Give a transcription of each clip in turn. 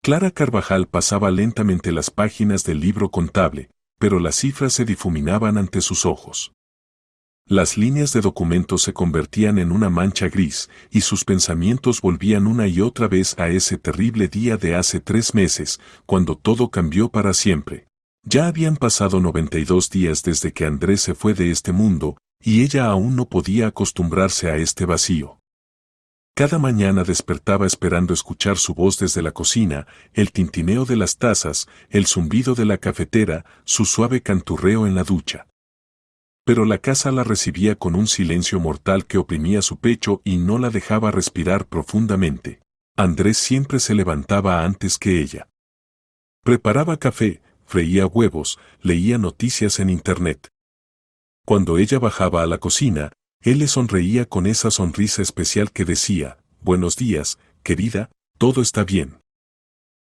Clara Carvajal pasaba lentamente las páginas del libro contable, pero las cifras se difuminaban ante sus ojos. Las líneas de documentos se convertían en una mancha gris, y sus pensamientos volvían una y otra vez a ese terrible día de hace 3 meses, cuando todo cambió para siempre. Ya habían pasado 92 días desde que Andrés se fue de este mundo, y ella aún no podía acostumbrarse a este vacío. Cada mañana despertaba esperando escuchar su voz desde la cocina, el tintineo de las tazas, el zumbido de la cafetera, su suave canturreo en la ducha. Pero la casa la recibía con un silencio mortal que oprimía su pecho y no la dejaba respirar profundamente. Andrés siempre se levantaba antes que ella. Preparaba café, freía huevos, leía noticias en internet. Cuando ella bajaba a la cocina, él le sonreía con esa sonrisa especial que decía: «Buenos días, querida, todo está bien».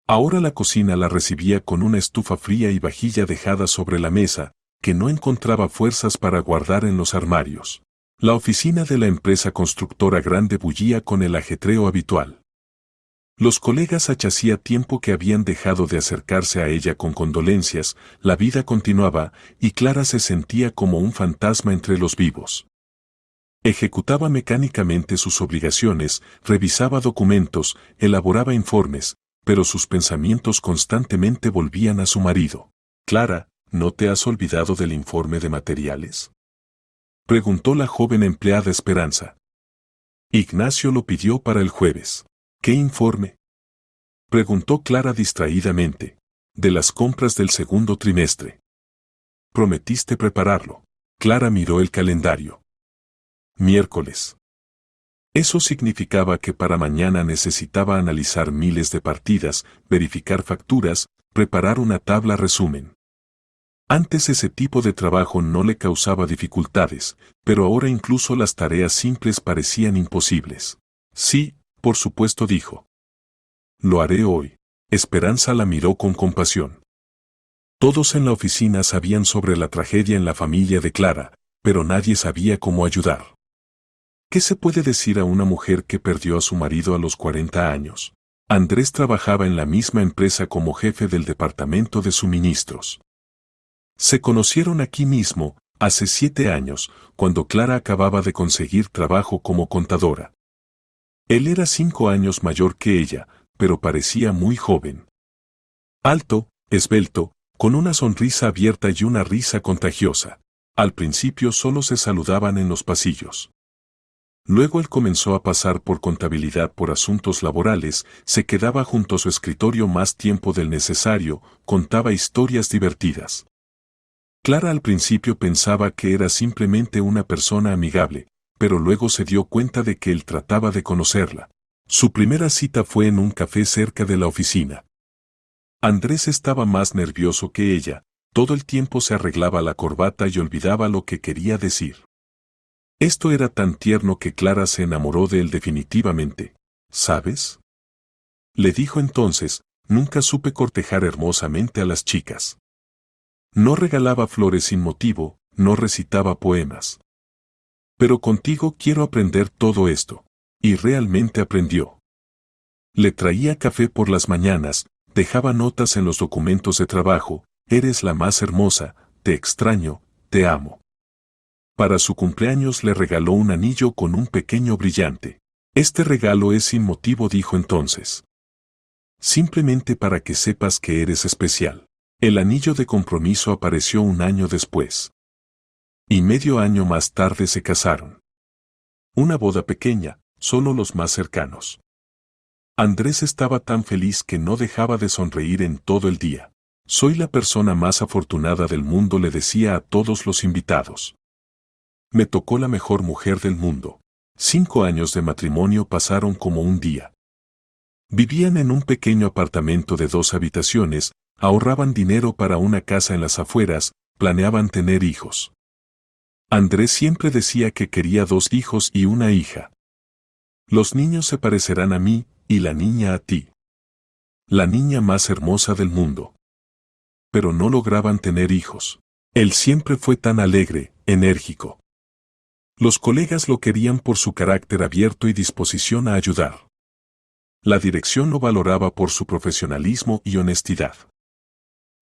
Ahora la cocina la recibía con una estufa fría y vajilla dejada sobre la mesa, que no encontraba fuerzas para guardar en los armarios. La oficina de la empresa constructora grande bullía con el ajetreo habitual. Los colegas hacía tiempo que habían dejado de acercarse a ella con condolencias, la vida continuaba, y Clara se sentía como un fantasma entre los vivos. Ejecutaba mecánicamente sus obligaciones, revisaba documentos, elaboraba informes, pero sus pensamientos constantemente volvían a su marido. «Clara, ¿no te has olvidado del informe de materiales?», preguntó la joven empleada Esperanza. «Ignacio lo pidió para el jueves». «¿Qué informe?», preguntó Clara distraídamente. «De las compras del segundo trimestre. Prometiste prepararlo». Clara miró el calendario. Miércoles. Eso significaba que para mañana necesitaba analizar miles de partidas, verificar facturas, preparar una tabla resumen. Antes ese tipo de trabajo no le causaba dificultades, pero ahora incluso las tareas simples parecían imposibles. «Sí, por supuesto», dijo. «Lo haré hoy». Esperanza la miró con compasión. Todos en la oficina sabían sobre la tragedia en la familia de Clara, pero nadie sabía cómo ayudar. ¿Qué se puede decir a una mujer que perdió a su marido a los 40 años? Andrés trabajaba en la misma empresa como jefe del departamento de suministros. Se conocieron aquí mismo, hace 7 años, cuando Clara acababa de conseguir trabajo como contadora. Él era 5 años mayor que ella, pero parecía muy joven. Alto, esbelto, con una sonrisa abierta y una risa contagiosa. Al principio solo se saludaban en los pasillos. Luego él comenzó a pasar por contabilidad por asuntos laborales, se quedaba junto a su escritorio más tiempo del necesario, contaba historias divertidas. Clara al principio pensaba que era simplemente una persona amigable, pero luego se dio cuenta de que él trataba de conocerla. Su primera cita fue en un café cerca de la oficina. Andrés estaba más nervioso que ella, todo el tiempo se arreglaba la corbata y olvidaba lo que quería decir. Esto era tan tierno que Clara se enamoró de él definitivamente. «¿Sabes?», le dijo entonces, «nunca supe cortejar hermosamente a las chicas. No regalaba flores sin motivo, no recitaba poemas. Pero contigo quiero aprender todo esto». Y realmente aprendió. Le traía café por las mañanas, dejaba notas en los documentos de trabajo: «Eres la más hermosa, te extraño, te amo». Para su cumpleaños le regaló un anillo con un pequeño brillante. «Este regalo es sin motivo», dijo entonces. «Simplemente para que sepas que eres especial». El anillo de compromiso apareció un año después. Y medio año más tarde se casaron. Una boda pequeña, solo los más cercanos. Andrés estaba tan feliz que no dejaba de sonreír en todo el día. «Soy la persona más afortunada del mundo», le decía a todos los invitados. «Me tocó la mejor mujer del mundo». 5 años de matrimonio pasaron como un día. Vivían en un pequeño apartamento de 2 habitaciones, ahorraban dinero para una casa en las afueras, planeaban tener hijos. Andrés siempre decía que quería 2 hijos y una hija. «Los niños se parecerán a mí, y la niña a ti. La niña más hermosa del mundo». Pero no lograban tener hijos. Él siempre fue tan alegre, enérgico. Los colegas lo querían por su carácter abierto y disposición a ayudar. La dirección lo valoraba por su profesionalismo y honestidad.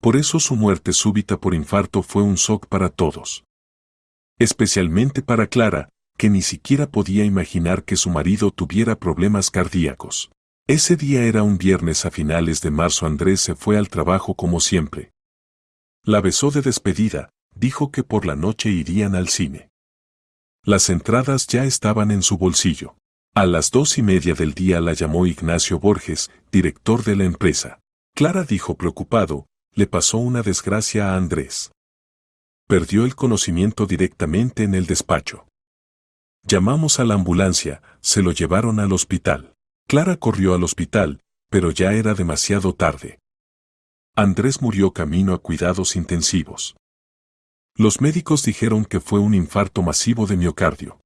Por eso su muerte súbita por infarto fue un shock para todos. Especialmente para Clara, que ni siquiera podía imaginar que su marido tuviera problemas cardíacos. Ese día era un viernes a finales de marzo. Andrés se fue al trabajo como siempre. La besó de despedida, dijo que por la noche irían al cine. Las entradas ya estaban en su bolsillo. A las 2:30 del día la llamó Ignacio Borges, director de la empresa. Clara dijo preocupado, le pasó una desgracia a Andrés. Perdió el conocimiento directamente en el despacho. Llamamos a la ambulancia, se lo llevaron al hospital. Clara corrió al hospital, pero ya era demasiado tarde. Andrés murió camino a cuidados intensivos. Los médicos dijeron que fue un infarto masivo de miocardio.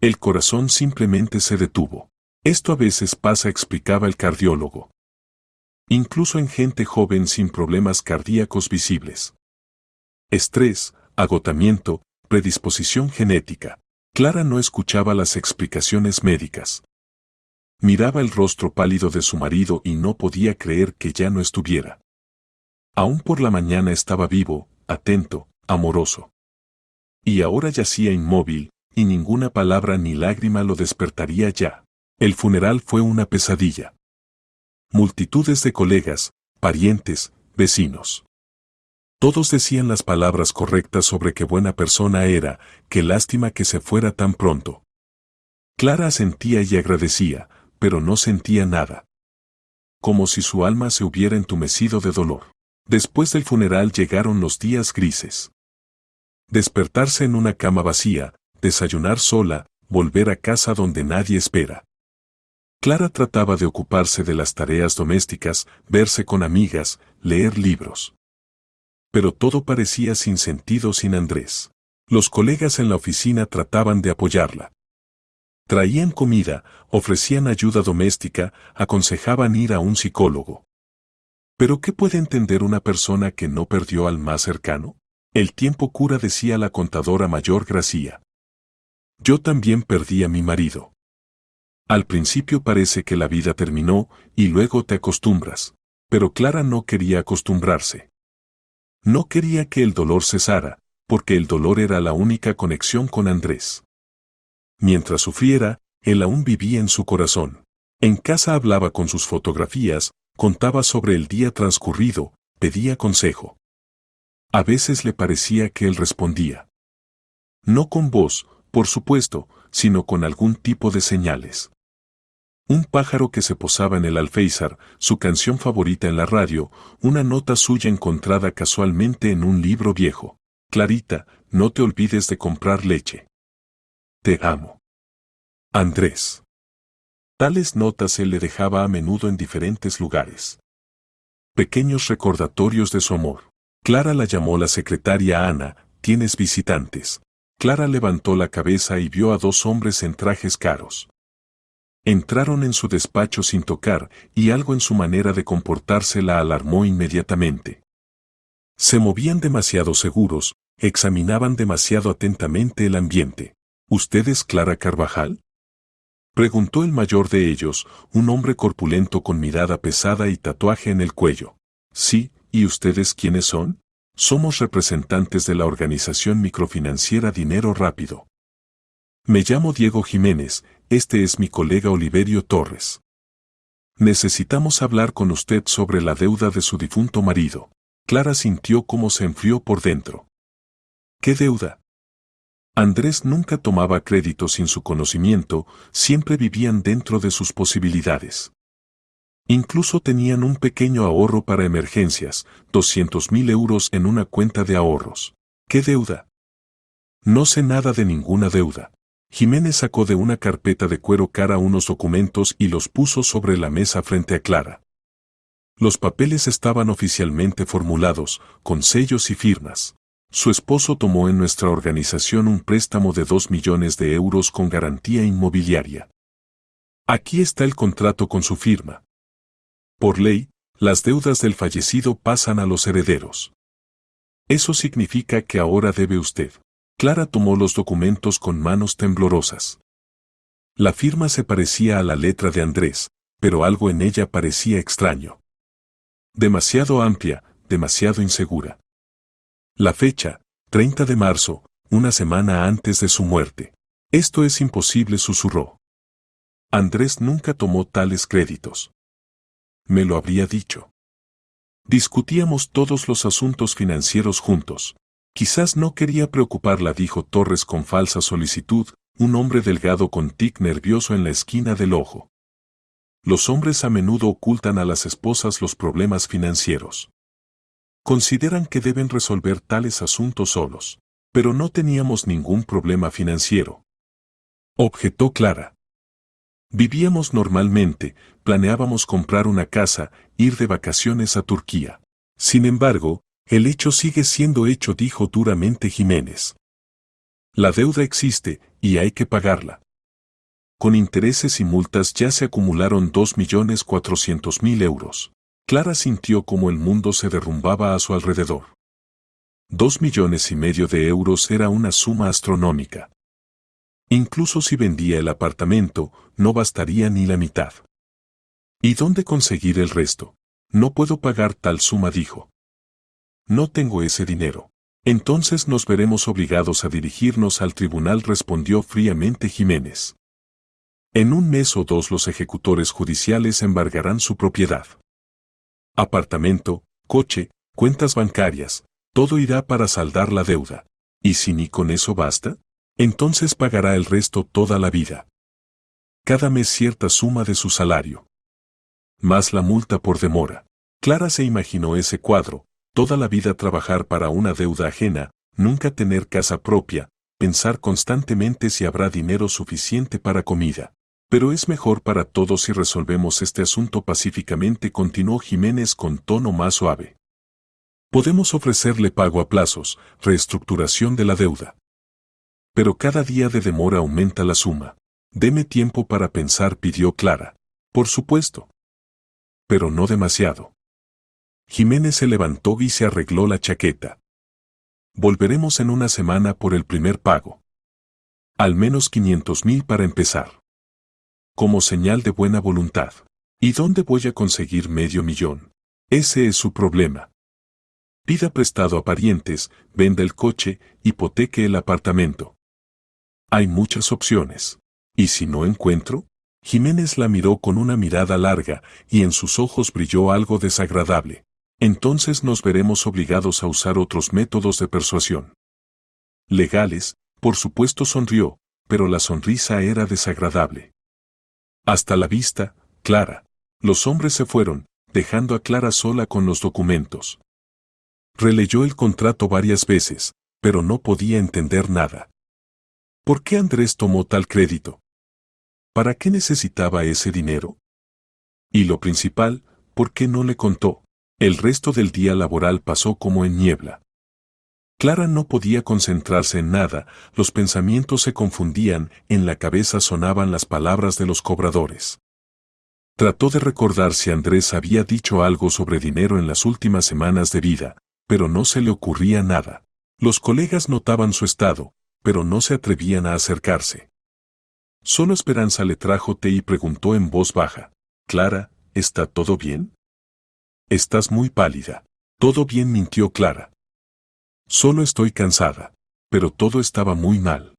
El corazón simplemente se detuvo. Esto a veces pasa, explicaba el cardiólogo. Incluso en gente joven sin problemas cardíacos visibles. Estrés, agotamiento, predisposición genética. Clara no escuchaba las explicaciones médicas. Miraba el rostro pálido de su marido y no podía creer que ya no estuviera. Aún por la mañana estaba vivo, atento, amoroso. Y ahora yacía inmóvil, y ninguna palabra ni lágrima lo despertaría ya. El funeral fue una pesadilla. Multitudes de colegas, parientes, vecinos. Todos decían las palabras correctas sobre qué buena persona era, qué lástima que se fuera tan pronto. Clara asentía y agradecía, pero no sentía nada. Como si su alma se hubiera entumecido de dolor. Después del funeral llegaron los días grises. Despertarse en una cama vacía, desayunar sola, volver a casa donde nadie espera. Clara trataba de ocuparse de las tareas domésticas, verse con amigas, leer libros. Pero todo parecía sin sentido sin Andrés. Los colegas en la oficina trataban de apoyarla. Traían comida, ofrecían ayuda doméstica, aconsejaban ir a un psicólogo. ¿Pero qué puede entender una persona que no perdió al más cercano? El tiempo cura, decía la contadora mayor Gracia. Yo también perdí a mi marido. Al principio parece que la vida terminó, y luego te acostumbras. Pero Clara no quería acostumbrarse. No quería que el dolor cesara, porque el dolor era la única conexión con Andrés. Mientras sufriera, él aún vivía en su corazón. En casa hablaba con sus fotografías, contaba sobre el día transcurrido, pedía consejo. A veces le parecía que él respondía. No con voz, por supuesto, sino con algún tipo de señales. Un pájaro que se posaba en el alféizar, su canción favorita en la radio, una nota suya encontrada casualmente en un libro viejo. Clarita, no te olvides de comprar leche. Te amo. Andrés. Tales notas él le dejaba a menudo en diferentes lugares. Pequeños recordatorios de su amor. Clara la llamó la secretaria. Ana, ¿tienes visitantes? Clara levantó la cabeza y vio a dos hombres en trajes caros. Entraron en su despacho sin tocar, y algo en su manera de comportarse la alarmó inmediatamente. Se movían demasiado seguros, examinaban demasiado atentamente el ambiente. ¿Usted es Clara Carvajal?, preguntó el mayor de ellos, un hombre corpulento con mirada pesada y tatuaje en el cuello. Sí, ¿y ustedes quiénes son? Somos representantes de la organización microfinanciera Dinero Rápido. Me llamo Diego Jiménez, este es mi colega Oliverio Torres. Necesitamos hablar con usted sobre la deuda de su difunto marido. Clara sintió cómo se enfrió por dentro. ¿Qué deuda? Andrés nunca tomaba crédito sin su conocimiento, siempre vivían dentro de sus posibilidades. Incluso tenían un pequeño ahorro para emergencias, 200.000 euros en una cuenta de ahorros. ¿Qué deuda? No sé nada de ninguna deuda. Jiménez sacó de una carpeta de cuero cara unos documentos y los puso sobre la mesa frente a Clara. Los papeles estaban oficialmente formulados, con sellos y firmas. Su esposo tomó en nuestra organización un préstamo de 2 millones de euros con garantía inmobiliaria. Aquí está el contrato con su firma. Por ley, las deudas del fallecido pasan a los herederos. Eso significa que ahora debe usted. Clara tomó los documentos con manos temblorosas. La firma se parecía a la letra de Andrés, pero algo en ella parecía extraño. Demasiado amplia, demasiado insegura. La fecha, 30 de marzo, una semana antes de su muerte. Esto es imposible, susurró. Andrés nunca tomó tales créditos. Me lo habría dicho. Discutíamos todos los asuntos financieros juntos. Quizás no quería preocuparla, dijo Torres con falsa solicitud, un hombre delgado con tic nervioso en la esquina del ojo. Los hombres a menudo ocultan a las esposas los problemas financieros. Consideran que deben resolver tales asuntos solos. Pero no teníamos ningún problema financiero. Objetó Clara. Vivíamos normalmente, planeábamos comprar una casa, ir de vacaciones a Turquía. Sin embargo, el hecho sigue siendo hecho, dijo duramente Jiménez. La deuda existe, y hay que pagarla. Con intereses y multas ya se acumularon 2.400.000 euros. Clara sintió como el mundo se derrumbaba a su alrededor. 2,5 millones de euros era una suma astronómica. Incluso si vendía el apartamento, no bastaría ni la mitad. ¿Y dónde conseguir el resto? No puedo pagar tal suma, dijo. No tengo ese dinero. Entonces nos veremos obligados a dirigirnos al tribunal, respondió fríamente Jiménez. En 1 mes o 2 los ejecutores judiciales embargarán su propiedad. Apartamento, coche, cuentas bancarias, todo irá para saldar la deuda. ¿Y si ni con eso basta? Entonces pagará el resto toda la vida. Cada mes cierta suma de su salario. Más la multa por demora. Clara se imaginó ese cuadro, toda la vida trabajar para una deuda ajena, nunca tener casa propia, pensar constantemente si habrá dinero suficiente para comida. Pero es mejor para todos si resolvemos este asunto pacíficamente, continuó Jiménez con tono más suave. Podemos ofrecerle pago a plazos, reestructuración de la deuda. Pero cada día de demora aumenta la suma. Deme tiempo para pensar, pidió Clara. Por supuesto. Pero no demasiado. Jiménez se levantó y se arregló la chaqueta. Volveremos en una semana por el primer pago. Al menos 500.000 para empezar. Como señal de buena voluntad. ¿Y dónde voy a conseguir $500.000? Ese es su problema. Pida prestado a parientes, venda el coche, hipoteque el apartamento. Hay muchas opciones. ¿Y si no encuentro? Jiménez la miró con una mirada larga, y en sus ojos brilló algo desagradable. Entonces nos veremos obligados a usar otros métodos de persuasión. Legales, por supuesto, sonrió, pero la sonrisa era desagradable. Hasta la vista, Clara. Los hombres se fueron, dejando a Clara sola con los documentos. Releyó el contrato varias veces, pero no podía entender nada. ¿Por qué Andrés tomó tal crédito? ¿Para qué necesitaba ese dinero? Y lo principal, ¿por qué no le contó? El resto del día laboral pasó como en niebla. Clara no podía concentrarse en nada, los pensamientos se confundían, en la cabeza sonaban las palabras de los cobradores. Trató de recordar si Andrés había dicho algo sobre dinero en las últimas semanas de vida, pero no se le ocurría nada. Los colegas notaban su estado, pero no se atrevían a acercarse. Solo Esperanza le trajo té y preguntó en voz baja: «Clara, ¿está todo bien?» «Estás muy pálida». «Todo bien», mintió Clara. «Solo estoy cansada». Pero todo estaba muy mal.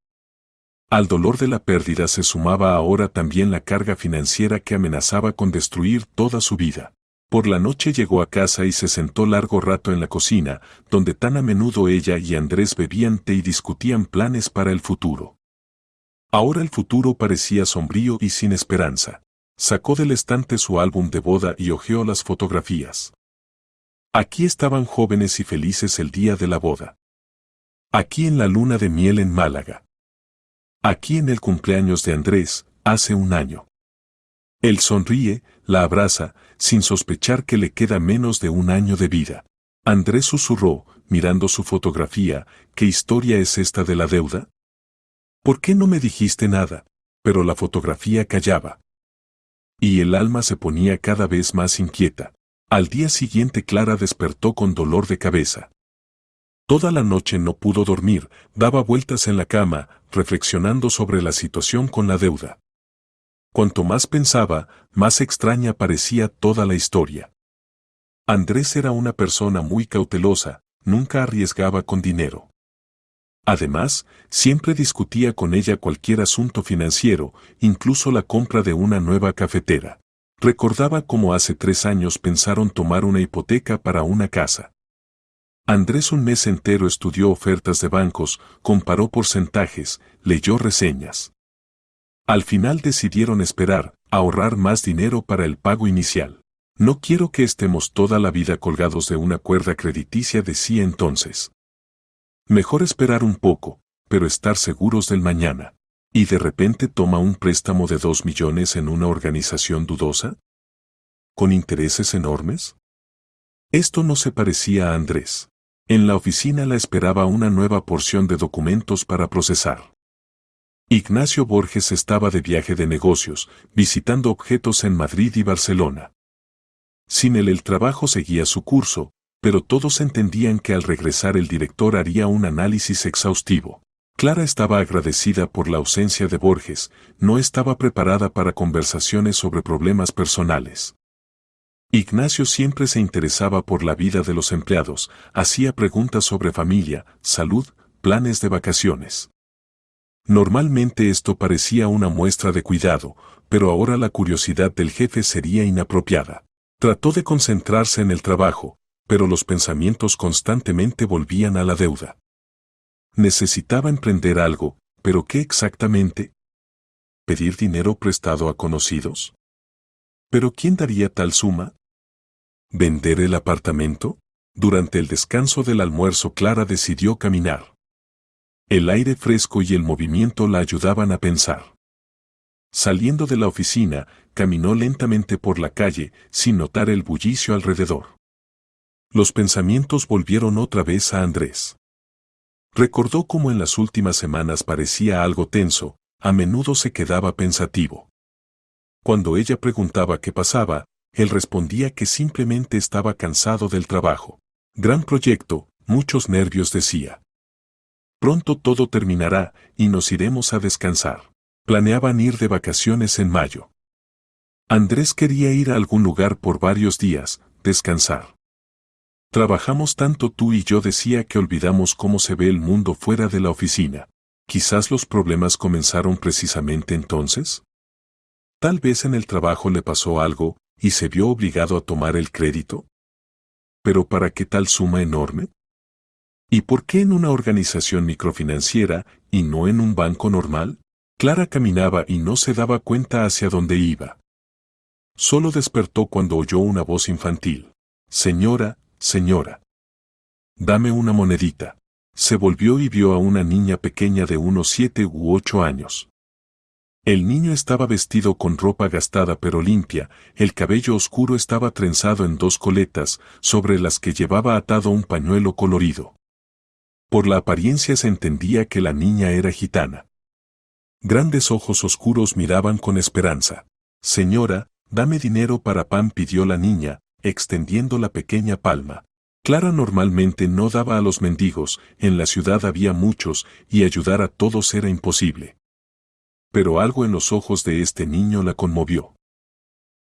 Al dolor de la pérdida se sumaba ahora también la carga financiera que amenazaba con destruir toda su vida. Por la noche llegó a casa y se sentó largo rato en la cocina, donde tan a menudo ella y Andrés bebían té y discutían planes para el futuro. Ahora el futuro parecía sombrío y sin esperanza. Sacó del estante su álbum de boda y hojeó las fotografías. Aquí estaban jóvenes y felices el día de la boda. Aquí en la luna de miel en Málaga. Aquí en el cumpleaños de Andrés, hace 1 año. Él sonríe, la abraza, sin sospechar que le queda menos de 1 año de vida. Andrés susurró, mirando su fotografía: «¿Qué historia es esta de la deuda? ¿Por qué no me dijiste nada?» Pero la fotografía callaba. Y el alma se ponía cada vez más inquieta. Al día siguiente Clara despertó con dolor de cabeza. Toda la noche no pudo dormir, daba vueltas en la cama, reflexionando sobre la situación con la deuda. Cuanto más pensaba, más extraña parecía toda la historia. Andrés era una persona muy cautelosa, nunca arriesgaba con dinero. Además, siempre discutía con ella cualquier asunto financiero, incluso la compra de una nueva cafetera. Recordaba cómo hace 3 años pensaron tomar una hipoteca para una casa. Andrés un mes entero estudió ofertas de bancos, comparó porcentajes, leyó reseñas. Al final decidieron esperar, ahorrar más dinero para el pago inicial. No quiero que estemos toda la vida colgados de una cuerda crediticia, decía entonces. Mejor esperar un poco, pero estar seguros del mañana. ¿Y de repente toma un préstamo de 2 millones en una organización dudosa? ¿Con intereses enormes? Esto no se parecía a Andrés. En la oficina la esperaba una nueva porción de documentos para procesar. Ignacio Borges estaba de viaje de negocios, visitando objetos en Madrid y Barcelona. Sin él el trabajo seguía su curso, pero todos entendían que al regresar el director haría un análisis exhaustivo. Clara estaba agradecida por la ausencia de Borges, no estaba preparada para conversaciones sobre problemas personales. Ignacio siempre se interesaba por la vida de los empleados, hacía preguntas sobre familia, salud, planes de vacaciones. Normalmente esto parecía una muestra de cuidado, pero ahora la curiosidad del jefe sería inapropiada. Trató de concentrarse en el trabajo, pero los pensamientos constantemente volvían a la deuda. Necesitaba emprender algo, pero ¿qué exactamente? ¿Pedir dinero prestado a conocidos? ¿Pero quién daría tal suma? ¿Vender el apartamento? Durante el descanso del almuerzo Clara decidió caminar. El aire fresco y el movimiento la ayudaban a pensar. Saliendo de la oficina, caminó lentamente por la calle, sin notar el bullicio alrededor. Los pensamientos volvieron otra vez a Andrés. Recordó cómo en las últimas semanas parecía algo tenso, a menudo se quedaba pensativo. Cuando ella preguntaba qué pasaba, él respondía que simplemente estaba cansado del trabajo. Gran proyecto, muchos nervios, decía. Pronto todo terminará y nos iremos a descansar. Planeaban ir de vacaciones en mayo. Andrés quería ir a algún lugar por varios días, descansar. Trabajamos tanto tú y yo, decía, que olvidamos cómo se ve el mundo fuera de la oficina. Quizás los problemas comenzaron precisamente entonces. Tal vez en el trabajo le pasó algo y se vio obligado a tomar el crédito. ¿Pero para qué tal suma enorme? ¿Y por qué en una organización microfinanciera y no en un banco normal? Clara caminaba y no se daba cuenta hacia dónde iba. Solo despertó cuando oyó una voz infantil. Señora, señora. Dame una monedita. Se volvió y vio a una niña pequeña de unos 7 u 8 años. El niño estaba vestido con ropa gastada pero limpia, el cabello oscuro estaba trenzado en 2 coletas, sobre las que llevaba atado un pañuelo colorido. Por la apariencia se entendía que la niña era gitana. Grandes ojos oscuros miraban con esperanza. Señora, dame dinero para pan, pidió la niña, extendiendo la pequeña palma. Clara normalmente no daba a los mendigos, en la ciudad había muchos, y ayudar a todos era imposible. Pero algo en los ojos de este niño la conmovió.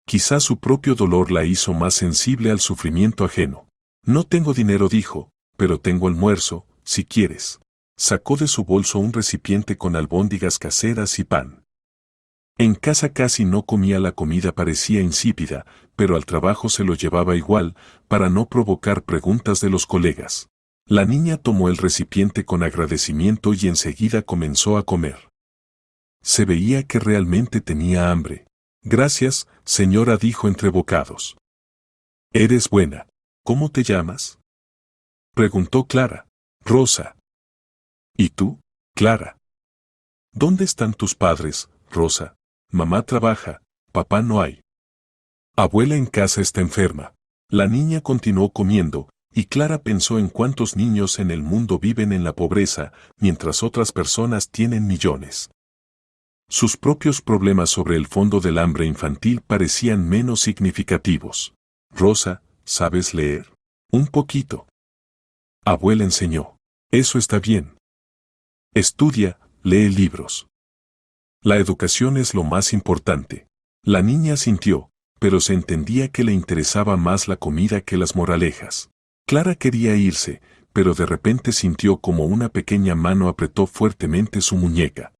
Quizás su propio dolor la hizo más sensible al sufrimiento ajeno. No tengo dinero, dijo, pero tengo almuerzo, si quieres. Sacó de su bolso un recipiente con albóndigas caseras y pan. En casa casi no comía, la comida parecía insípida, pero al trabajo se lo llevaba igual, para no provocar preguntas de los colegas. La niña tomó el recipiente con agradecimiento y enseguida comenzó a comer. Se veía que realmente tenía hambre. Gracias, señora, dijo entre bocados. Eres buena. ¿Cómo te llamas? Preguntó Clara. Rosa. ¿Y tú, Clara? ¿Dónde están tus padres, Rosa? Mamá trabaja, papá no hay. Abuela en casa está enferma. La niña continuó comiendo, y Clara pensó en cuántos niños en el mundo viven en la pobreza, mientras otras personas tienen millones. Sus propios problemas sobre el fondo del hambre infantil parecían menos significativos. Rosa, ¿sabes leer? Un poquito. Abuela enseñó. Eso está bien. Estudia, lee libros. La educación es lo más importante. La niña asintió, pero se entendía que le interesaba más la comida que las moralejas. Clara quería irse, pero de repente sintió como una pequeña mano apretó fuertemente su muñeca.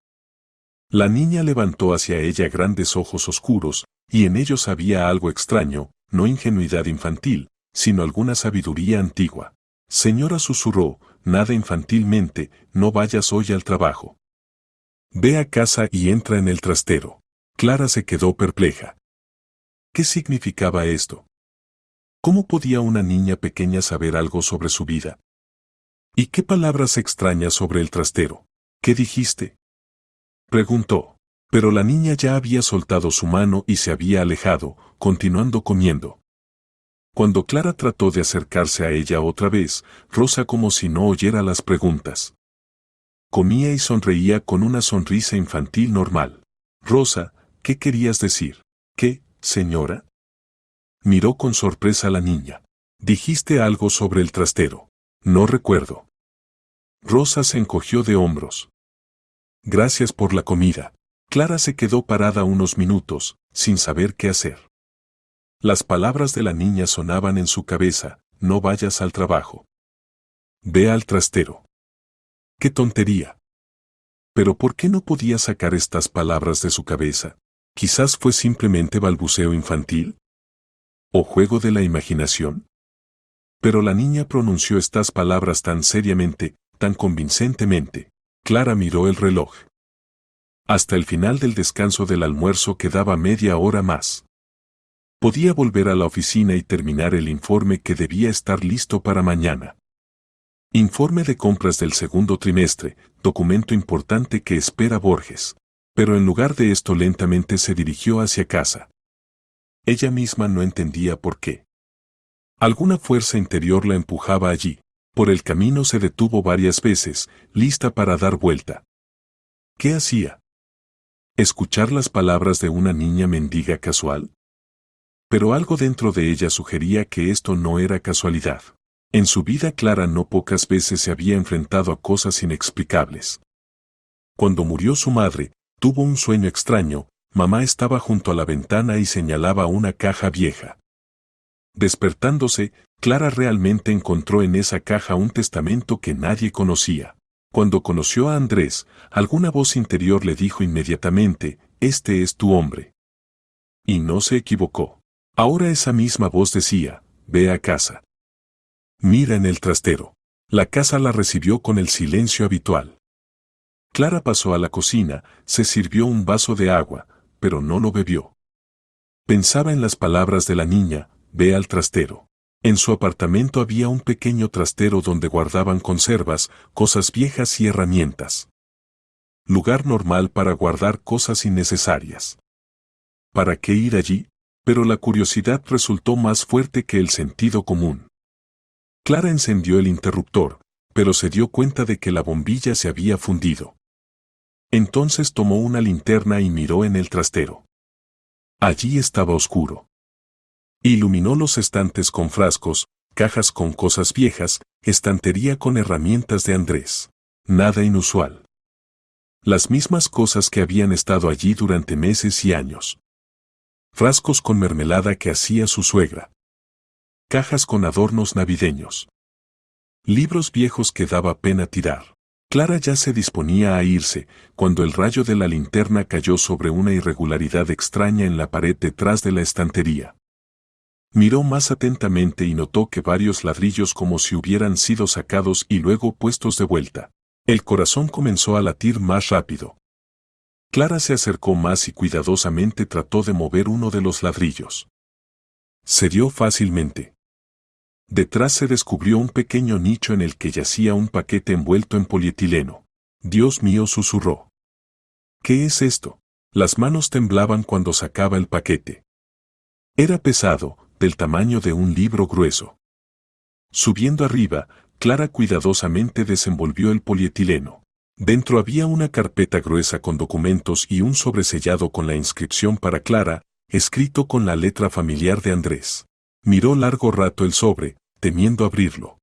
La niña levantó hacia ella grandes ojos oscuros, y en ellos había algo extraño, no ingenuidad infantil, sino alguna sabiduría antigua. Señora, susurró, nada infantilmente, no vayas hoy al trabajo. Ve a casa y entra en el trastero. Clara se quedó perpleja. ¿Qué significaba esto? ¿Cómo podía una niña pequeña saber algo sobre su vida? ¿Y qué palabras extrañas sobre el trastero? ¿Qué dijiste?, preguntó. Pero la niña ya había soltado su mano y se había alejado, continuando comiendo. Cuando Clara trató de acercarse a ella otra vez, Rosa como si no oyera las preguntas. Comía y sonreía con una sonrisa infantil normal. Rosa, ¿qué querías decir? ¿Qué, señora? Miró con sorpresa a la niña. Dijiste algo sobre el trastero. No recuerdo. Rosa se encogió de hombros. Gracias por la comida. Clara se quedó parada unos minutos, sin saber qué hacer. Las palabras de la niña sonaban en su cabeza, no vayas al trabajo. Ve al trastero. ¡Qué tontería! Pero ¿por qué no podía sacar estas palabras de su cabeza? Quizás fue simplemente balbuceo infantil. ¿O juego de la imaginación? Pero la niña pronunció estas palabras tan seriamente, tan convincentemente. Clara miró el reloj. Hasta el final del descanso del almuerzo quedaba media hora más. Podía volver a la oficina y terminar el informe que debía estar listo para mañana. Informe de compras del segundo trimestre, documento importante que espera Borges. Pero en lugar de esto lentamente se dirigió hacia casa. Ella misma no entendía por qué. Alguna fuerza interior la empujaba allí. Por el camino se detuvo varias veces, lista para dar vuelta. ¿Qué hacía? ¿Escuchar las palabras de una niña mendiga casual? Pero algo dentro de ella sugería que esto no era casualidad. En su vida Clara no pocas veces se había enfrentado a cosas inexplicables. Cuando murió su madre, tuvo un sueño extraño. Mamá estaba junto a la ventana y señalaba una caja vieja. Despertándose, Clara realmente encontró en esa caja un testamento que nadie conocía. Cuando conoció a Andrés, alguna voz interior le dijo inmediatamente, este es tu hombre. Y no se equivocó. Ahora esa misma voz decía, ve a casa. Mira en el trastero. La casa la recibió con el silencio habitual. Clara pasó a la cocina, se sirvió un vaso de agua, pero no lo bebió. Pensaba en las palabras de la niña, ve al trastero. En su apartamento había un pequeño trastero donde guardaban conservas, cosas viejas y herramientas. Lugar normal para guardar cosas innecesarias. ¿Para qué ir allí? Pero la curiosidad resultó más fuerte que el sentido común. Clara encendió el interruptor, pero se dio cuenta de que la bombilla se había fundido. Entonces tomó una linterna y miró en el trastero. Allí estaba oscuro. Iluminó los estantes con frascos, cajas con cosas viejas, estantería con herramientas de Andrés. Nada inusual. Las mismas cosas que habían estado allí durante meses y años. Frascos con mermelada que hacía su suegra. Cajas con adornos navideños. Libros viejos que daba pena tirar. Clara ya se disponía a irse, cuando el rayo de la linterna cayó sobre una irregularidad extraña en la pared detrás de la estantería. Miró más atentamente y notó que varios ladrillos como si hubieran sido sacados y luego puestos de vuelta. El corazón comenzó a latir más rápido. Clara se acercó más y cuidadosamente trató de mover uno de los ladrillos. Cedió fácilmente. Detrás se descubrió un pequeño nicho en el que yacía un paquete envuelto en polietileno. Dios mío, susurró. ¿Qué es esto? Las manos temblaban cuando sacaba el paquete. Era pesado, del tamaño de un libro grueso. Subiendo arriba, Clara cuidadosamente desenvolvió el polietileno. Dentro había una carpeta gruesa con documentos y un sobresellado con la inscripción para Clara, escrito con la letra familiar de Andrés. Miró largo rato el sobre, temiendo abrirlo.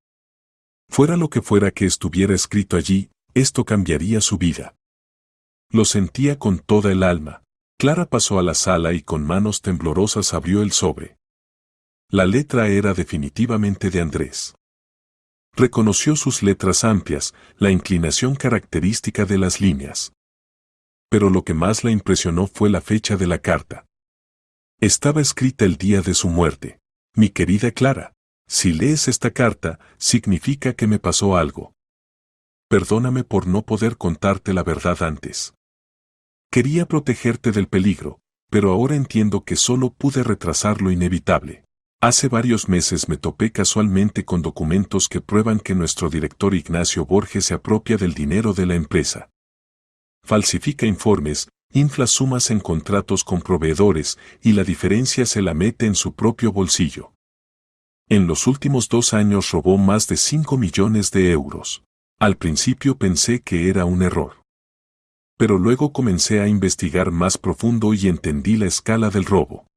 Fuera lo que fuera que estuviera escrito allí, esto cambiaría su vida. Lo sentía con toda el alma. Clara pasó a la sala y con manos temblorosas abrió el sobre. La letra era definitivamente de Andrés. Reconoció sus letras amplias, la inclinación característica de las líneas. Pero lo que más la impresionó fue la fecha de la carta. Estaba escrita el día de su muerte. Mi querida Clara, si lees esta carta, significa que me pasó algo. Perdóname por no poder contarte la verdad antes. Quería protegerte del peligro, pero ahora entiendo que solo pude retrasar lo inevitable. Hace varios meses me topé casualmente con documentos que prueban que nuestro director Ignacio Borges se apropia del dinero de la empresa. Falsifica informes, infla sumas en contratos con proveedores y la diferencia se la mete en su propio bolsillo. En los últimos 2 años robó más de 5 millones de euros. Al principio pensé que era un error. Pero luego comencé a investigar más profundo y entendí la escala del robo.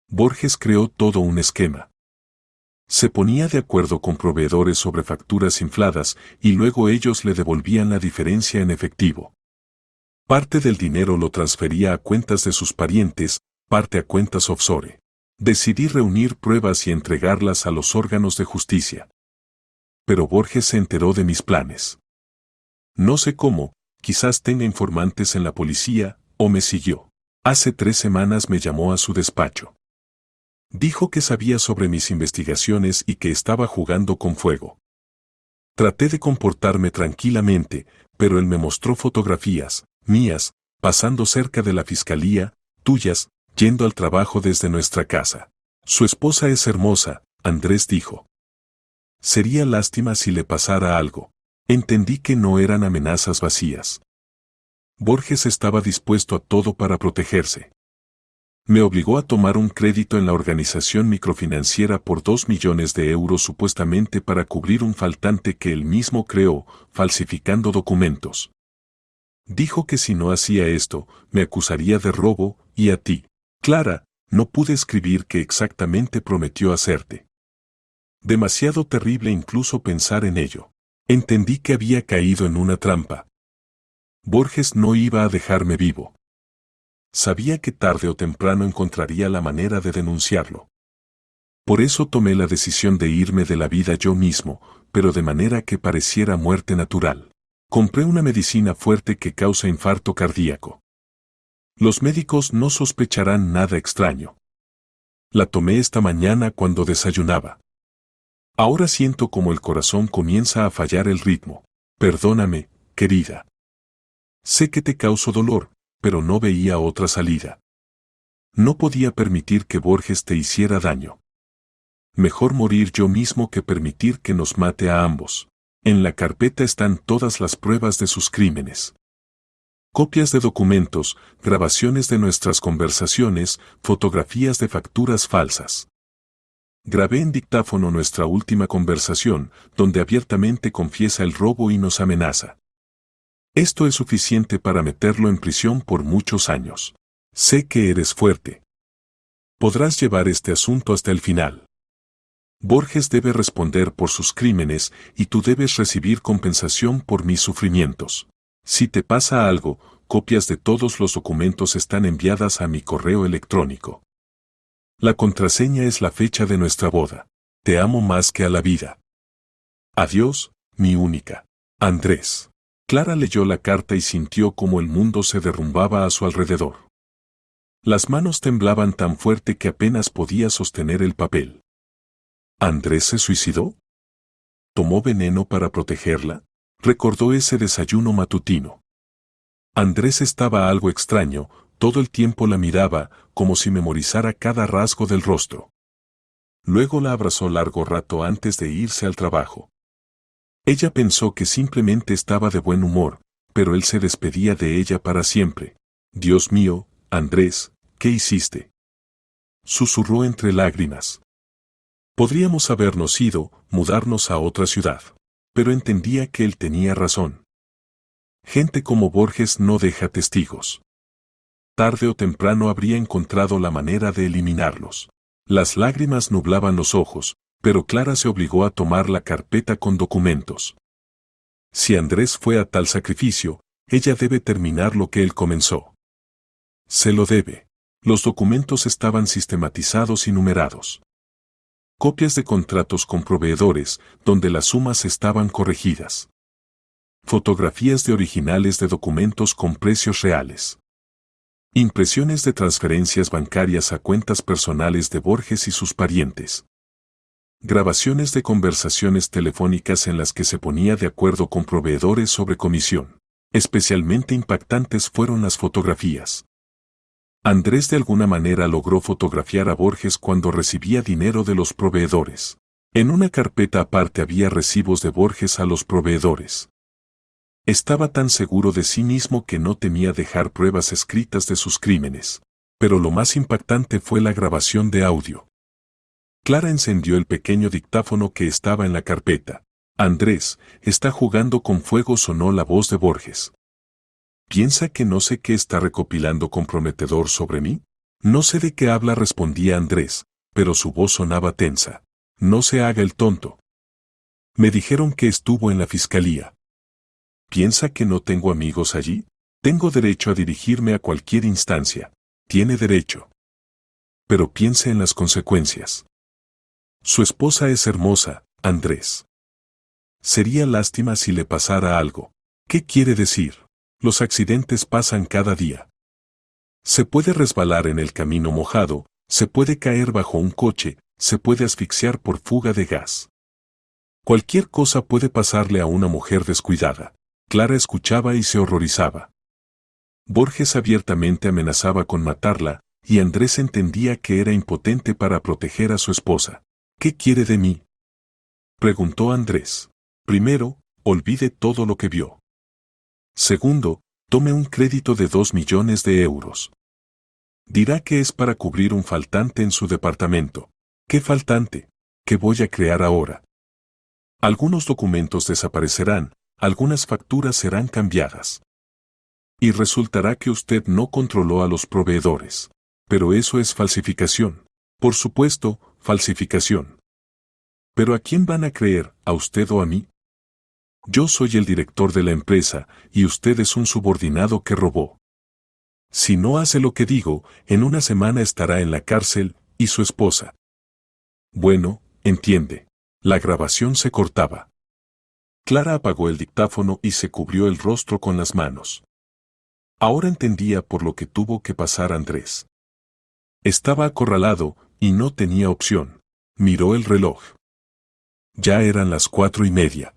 Borges creó todo un esquema. Se ponía de acuerdo con proveedores sobre facturas infladas y luego ellos le devolvían la diferencia en efectivo. Parte del dinero lo transfería a cuentas de sus parientes, parte a cuentas offshore. Decidí reunir pruebas y entregarlas a los órganos de justicia. Pero Borges se enteró de mis planes. No sé cómo, quizás tenga informantes en la policía, o me siguió. Hace 3 semanas me llamó a su despacho. Dijo que sabía sobre mis investigaciones y que estaba jugando con fuego. Traté de comportarme tranquilamente, pero él me mostró fotografías, mías, pasando cerca de la fiscalía, tuyas, yendo al trabajo desde nuestra casa. Su esposa es hermosa, Andrés dijo. Sería lástima si le pasara algo. Entendí que no eran amenazas vacías. Borges estaba dispuesto a todo para protegerse. Me obligó a tomar un crédito en la organización microfinanciera por 2 millones de euros supuestamente para cubrir un faltante que él mismo creó, falsificando documentos. Dijo que si no hacía esto, me acusaría de robo, y a ti, Clara, no pude escribir qué exactamente prometió hacerte. Demasiado terrible incluso pensar en ello. Entendí que había caído en una trampa. Borges no iba a dejarme vivo. Sabía que tarde o temprano encontraría la manera de denunciarlo. Por eso tomé la decisión de irme de la vida yo mismo, pero de manera que pareciera muerte natural. Compré una medicina fuerte que causa infarto cardíaco. Los médicos no sospecharán nada extraño. La tomé esta mañana cuando desayunaba. Ahora siento como el corazón comienza a fallar el ritmo. Perdóname, querida. Sé que te causo dolor, pero no veía otra salida. No podía permitir que Borges te hiciera daño. Mejor morir yo mismo que permitir que nos mate a ambos. En la carpeta están todas las pruebas de sus crímenes. Copias de documentos, grabaciones de nuestras conversaciones, fotografías de facturas falsas. Grabé en dictáfono nuestra última conversación, donde abiertamente confiesa el robo y nos amenaza. Esto es suficiente para meterlo en prisión por muchos años. Sé que eres fuerte. Podrás llevar este asunto hasta el final. Borges debe responder por sus crímenes y tú debes recibir compensación por mis sufrimientos. Si te pasa algo, copias de todos los documentos están enviadas a mi correo electrónico. La contraseña es la fecha de nuestra boda. Te amo más que a la vida. Adiós, mi única. Andrés. Clara leyó la carta y sintió como el mundo se derrumbaba a su alrededor. Las manos temblaban tan fuerte que apenas podía sostener el papel. ¿Andrés se suicidó? ¿Tomó veneno para protegerla? Recordó ese desayuno matutino. Andrés estaba algo extraño, todo el tiempo la miraba, como si memorizara cada rasgo del rostro. Luego la abrazó largo rato antes de irse al trabajo. Ella pensó que simplemente estaba de buen humor, pero él se despedía de ella para siempre. Dios mío, Andrés, ¿qué hiciste? Susurró entre lágrimas. Podríamos habernos ido, mudarnos a otra ciudad. Pero entendía que él tenía razón. Gente como Borges no deja testigos. Tarde o temprano habría encontrado la manera de eliminarlos. Las lágrimas nublaban los ojos, pero Clara se obligó a tomar la carpeta con documentos. Si Andrés fue a tal sacrificio, Ella debe terminar lo que él comenzó. Se lo debe. Los documentos estaban sistematizados y numerados. Copias de contratos con proveedores, donde las sumas estaban corregidas. Fotografías de originales de documentos con precios reales. Impresiones de transferencias bancarias a cuentas personales de Borges y sus parientes. Grabaciones de conversaciones telefónicas en las que se ponía de acuerdo con proveedores sobre comisión. Especialmente impactantes fueron las fotografías. Andrés de alguna manera logró fotografiar a Borges cuando recibía dinero de los proveedores. En una carpeta aparte había recibos de Borges a los proveedores. Estaba tan seguro de sí mismo que no temía dejar pruebas escritas de sus crímenes. Pero lo más impactante fue la grabación de audio. Clara encendió el pequeño dictáfono que estaba en la carpeta. Andrés, está jugando con fuego, sonó la voz de Borges. ¿Piensa que no sé qué está recopilando comprometedor sobre mí? No sé de qué habla, respondía Andrés, pero su voz sonaba tensa. No se haga el tonto. Me dijeron que estuvo en la fiscalía. ¿Piensa que no tengo amigos allí? Tengo derecho a dirigirme a cualquier instancia. Tiene derecho. Pero piense en las consecuencias. Su esposa es hermosa, Andrés. Sería lástima si le pasara algo. ¿Qué quiere decir? Los accidentes pasan cada día. Se puede resbalar en el camino mojado, se puede caer bajo un coche, se puede asfixiar por fuga de gas. Cualquier cosa puede pasarle a una mujer descuidada. Clara escuchaba y se horrorizaba. Borges abiertamente amenazaba con matarla, y Andrés entendía que era impotente para proteger a su esposa. ¿Qué quiere de mí?, preguntó Andrés. Primero, olvide todo lo que vio. Segundo, tome un crédito de 2 millones de euros. Dirá que es para cubrir un faltante en su departamento. ¿Qué faltante? ¿Qué voy a crear ahora? Algunos documentos desaparecerán, algunas facturas serán cambiadas. Y resultará que usted no controló a los proveedores. Pero eso es falsificación. Por supuesto, falsificación. ¿Pero a quién van a creer, a usted o a mí? Yo soy el director de la empresa, y usted es un subordinado que robó. Si no hace lo que digo, en una semana estará en la cárcel, y su esposa. Bueno, entiende. La grabación se cortaba. Clara apagó el dictáfono y se cubrió el rostro con las manos. Ahora entendía por lo que tuvo que pasar Andrés. Estaba acorralado, y no tenía opción. Miró el reloj. Ya eran las 4:30.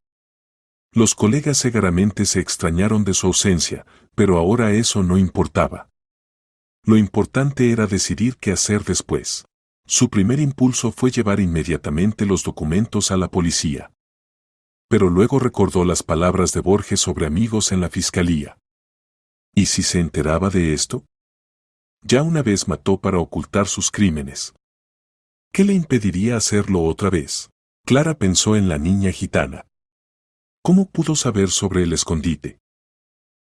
Los colegas segaramente se extrañaron de su ausencia, pero ahora eso no importaba. Lo importante era decidir qué hacer después. Su primer impulso fue llevar inmediatamente los documentos a la policía. Pero luego recordó las palabras de Borges sobre amigos en la fiscalía. ¿Y si se enteraba de esto? Ya una vez mató para ocultar sus crímenes. ¿Qué le impediría hacerlo otra vez? Clara pensó en la niña gitana. ¿Cómo pudo saber sobre el escondite?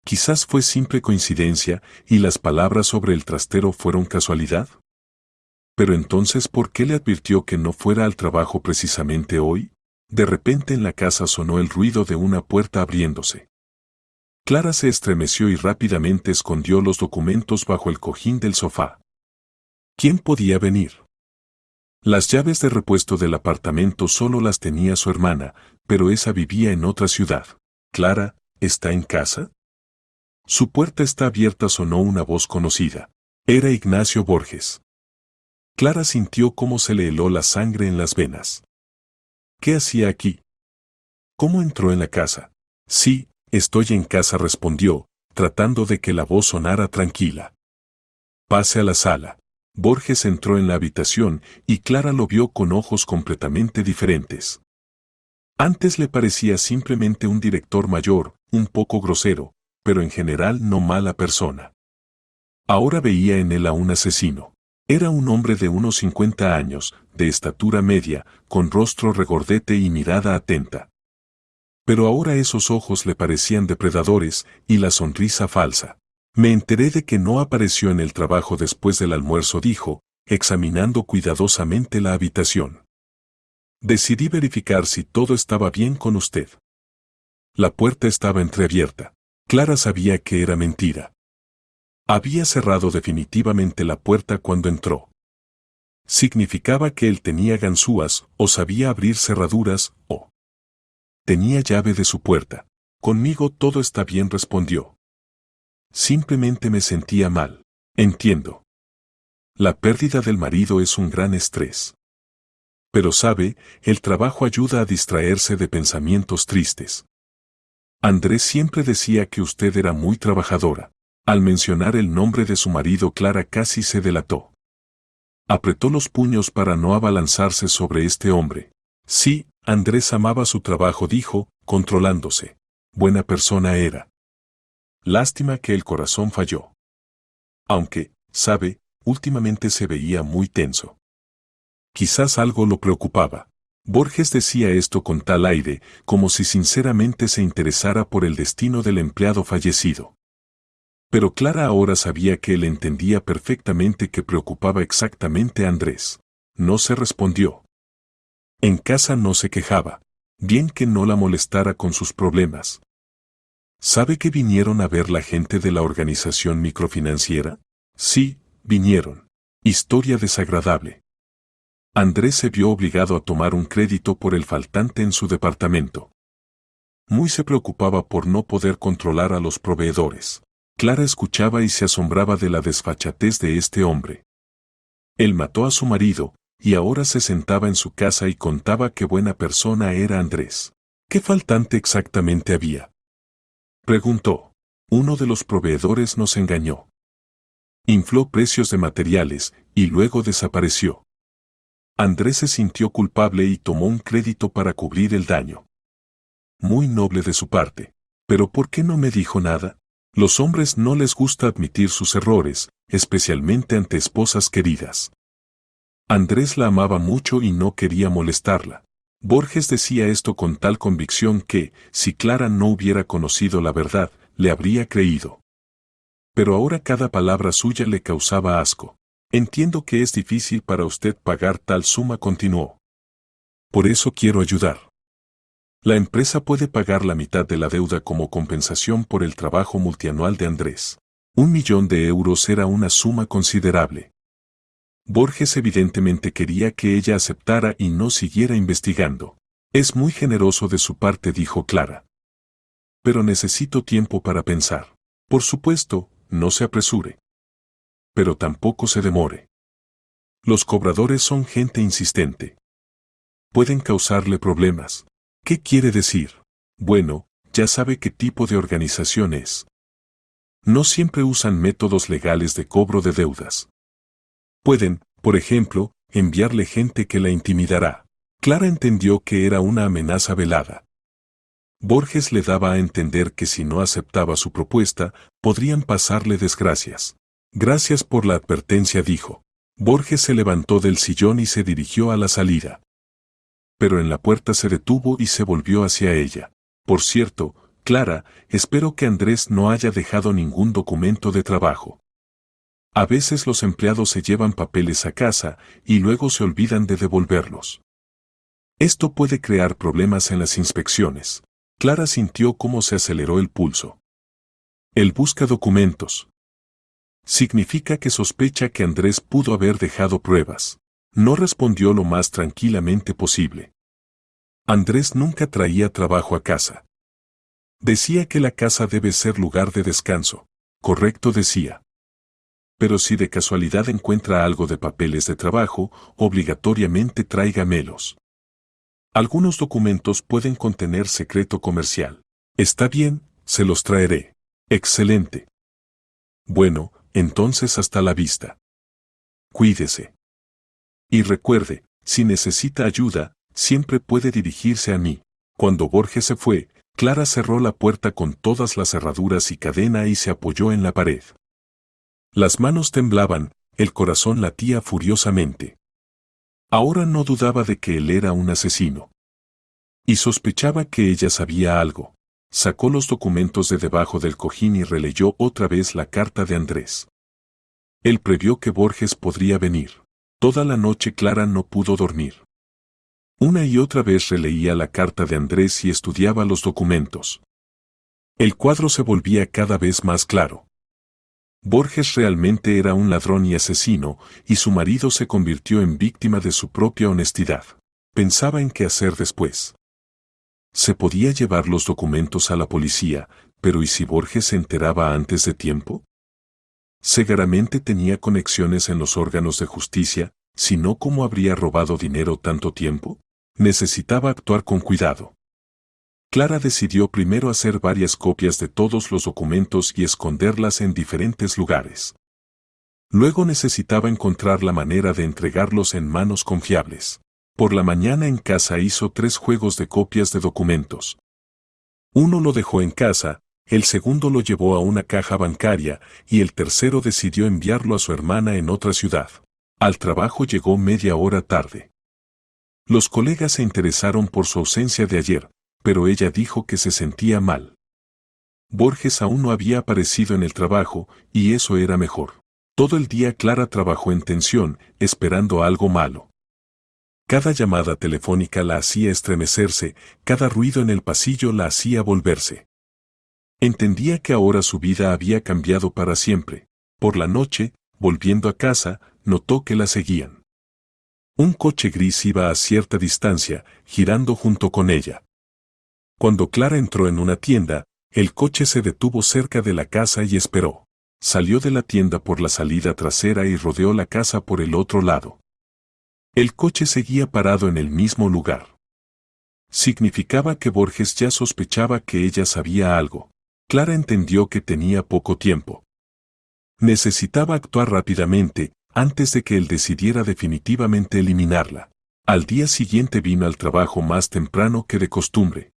Quizás fue simple coincidencia y las palabras sobre el trastero fueron casualidad. Pero entonces, ¿por qué le advirtió que no fuera al trabajo precisamente hoy? De repente en la casa sonó el ruido de una puerta abriéndose. Clara se estremeció y rápidamente escondió los documentos bajo el cojín del sofá. ¿Quién podía venir? Las llaves de repuesto del apartamento solo las tenía su hermana, pero esa vivía en otra ciudad. Clara, ¿está en casa? Su puerta está abierta, sonó una voz conocida. Era Ignacio Borges. Clara sintió cómo se le heló la sangre en las venas. ¿Qué hacía aquí? ¿Cómo entró en la casa? Sí, estoy en casa, respondió, tratando de que la voz sonara tranquila. Pase a la sala. Borges entró en la habitación y Clara lo vio con ojos completamente diferentes. Antes le parecía simplemente un director mayor, un poco grosero, pero en general no mala persona. Ahora veía en él a un asesino. Era un hombre de unos 50 años, de estatura media, con rostro regordete y mirada atenta. Pero ahora esos ojos le parecían depredadores, y la sonrisa falsa. Me enteré de que no apareció en el trabajo después del almuerzo, dijo, examinando cuidadosamente la habitación. Decidí verificar si todo estaba bien con usted. La puerta estaba entreabierta. Clara sabía que era mentira. Había cerrado definitivamente la puerta cuando entró. Significaba que él tenía ganzúas, o sabía abrir cerraduras, o tenía llave de su puerta. Conmigo todo está bien, respondió. Simplemente me sentía mal. Entiendo. La pérdida del marido es un gran estrés. Pero sabe, el trabajo ayuda a distraerse de pensamientos tristes. Andrés siempre decía que usted era muy trabajadora. Al mencionar el nombre de su marido, Clara casi se delató. Apretó los puños para no abalanzarse sobre este hombre. Sí, Andrés amaba su trabajo, dijo, controlándose. Buena persona era. Lástima que el corazón falló. Aunque, sabe, últimamente se veía muy tenso. Quizás algo lo preocupaba. Borges decía esto con tal aire, como si sinceramente se interesara por el destino del empleado fallecido. Pero Clara ahora sabía que él entendía perfectamente que preocupaba exactamente a Andrés. No se respondió. En casa no se quejaba. Bien que no la molestara con sus problemas. ¿Sabe que vinieron a ver la gente de la organización microfinanciera? Sí, vinieron. Historia desagradable. Andrés se vio obligado a tomar un crédito por el faltante en su departamento. Muy se preocupaba por no poder controlar a los proveedores. Clara escuchaba y se asombraba de la desfachatez de este hombre. Él mató a su marido, y ahora se sentaba en su casa y contaba qué buena persona era Andrés. ¿Qué faltante exactamente había? Preguntó. Uno de los proveedores nos engañó. Infló precios de materiales, y luego desapareció. Andrés se sintió culpable y tomó un crédito para cubrir el daño. Muy noble de su parte. ¿Pero por qué no me dijo nada? Los hombres no les gusta admitir sus errores, especialmente ante esposas queridas. Andrés la amaba mucho y no quería molestarla. Borges decía esto con tal convicción que, si Clara no hubiera conocido la verdad, le habría creído. Pero ahora cada palabra suya le causaba asco. Entiendo que es difícil para usted pagar tal suma, continuó. Por eso quiero ayudar. La empresa puede pagar la mitad de la deuda como compensación por el trabajo multianual de Andrés. 1.000.000 de euros era una suma considerable. Borges evidentemente quería que ella aceptara y no siguiera investigando. Es muy generoso de su parte, dijo Clara. Pero necesito tiempo para pensar. Por supuesto, no se apresure. Pero tampoco se demore. Los cobradores son gente insistente. Pueden causarle problemas. ¿Qué quiere decir? Bueno, ya sabe qué tipo de organización es. No siempre usan métodos legales de cobro de deudas. Pueden, por ejemplo, enviarle gente que la intimidará. Clara entendió que era una amenaza velada. Borges le daba a entender que si no aceptaba su propuesta, podrían pasarle desgracias. Gracias por la advertencia, dijo. Borges se levantó del sillón y se dirigió a la salida. Pero en la puerta se detuvo y se volvió hacia ella. Por cierto, Clara, espero que Andrés no haya dejado ningún documento de trabajo. A veces los empleados se llevan papeles a casa y luego se olvidan de devolverlos. Esto puede crear problemas en las inspecciones. Clara sintió cómo se aceleró el pulso. Él busca documentos. Significa que sospecha que Andrés pudo haber dejado pruebas. No respondió lo más tranquilamente posible. Andrés nunca traía trabajo a casa. Decía que la casa debe ser lugar de descanso. Correcto, decía. Pero si de casualidad encuentra algo de papeles de trabajo, obligatoriamente tráigamelos. Algunos documentos pueden contener secreto comercial. Está bien, se los traeré. Excelente. Bueno, entonces hasta la vista. Cuídese. Y recuerde, si necesita ayuda, siempre puede dirigirse a mí. Cuando Borges se fue, Clara cerró la puerta con todas las cerraduras y cadena y se apoyó en la pared. Las manos temblaban, el corazón latía furiosamente. Ahora no dudaba de que él era un asesino. Y sospechaba que ella sabía algo. Sacó los documentos de debajo del cojín y releyó otra vez la carta de Andrés. Él previó que Borges podría venir. Toda la noche Clara no pudo dormir. Una y otra vez releía la carta de Andrés y estudiaba los documentos. El cuadro se volvía cada vez más claro. Borges realmente era un ladrón y asesino, y su marido se convirtió en víctima de su propia honestidad. Pensaba en qué hacer después. Se podía llevar los documentos a la policía, pero ¿y si Borges se enteraba antes de tiempo? Seguramente tenía conexiones en los órganos de justicia, si no, ¿cómo habría robado dinero tanto tiempo? Necesitaba actuar con cuidado. Clara decidió primero hacer varias copias de todos los documentos y esconderlas en diferentes lugares. Luego necesitaba encontrar la manera de entregarlos en manos confiables. Por la mañana en casa hizo 3 juegos de copias de documentos. Uno lo dejó en casa, el segundo lo llevó a una caja bancaria y el tercero decidió enviarlo a su hermana en otra ciudad. Al trabajo llegó media hora tarde. Los colegas se interesaron por su ausencia de ayer, pero ella dijo que se sentía mal. Borges aún no había aparecido en el trabajo, y eso era mejor. Todo el día Clara trabajó en tensión, esperando algo malo. Cada llamada telefónica la hacía estremecerse, cada ruido en el pasillo la hacía volverse. Entendía que ahora su vida había cambiado para siempre. Por la noche, volviendo a casa, notó que la seguían. Un coche gris iba a cierta distancia, girando junto con ella. Cuando Clara entró en una tienda, el coche se detuvo cerca de la casa y esperó. Salió de la tienda por la salida trasera y rodeó la casa por el otro lado. El coche seguía parado en el mismo lugar. Significaba que Borges ya sospechaba que ella sabía algo. Clara entendió que tenía poco tiempo. Necesitaba actuar rápidamente, antes de que él decidiera definitivamente eliminarla. Al día siguiente vino al trabajo más temprano que de costumbre.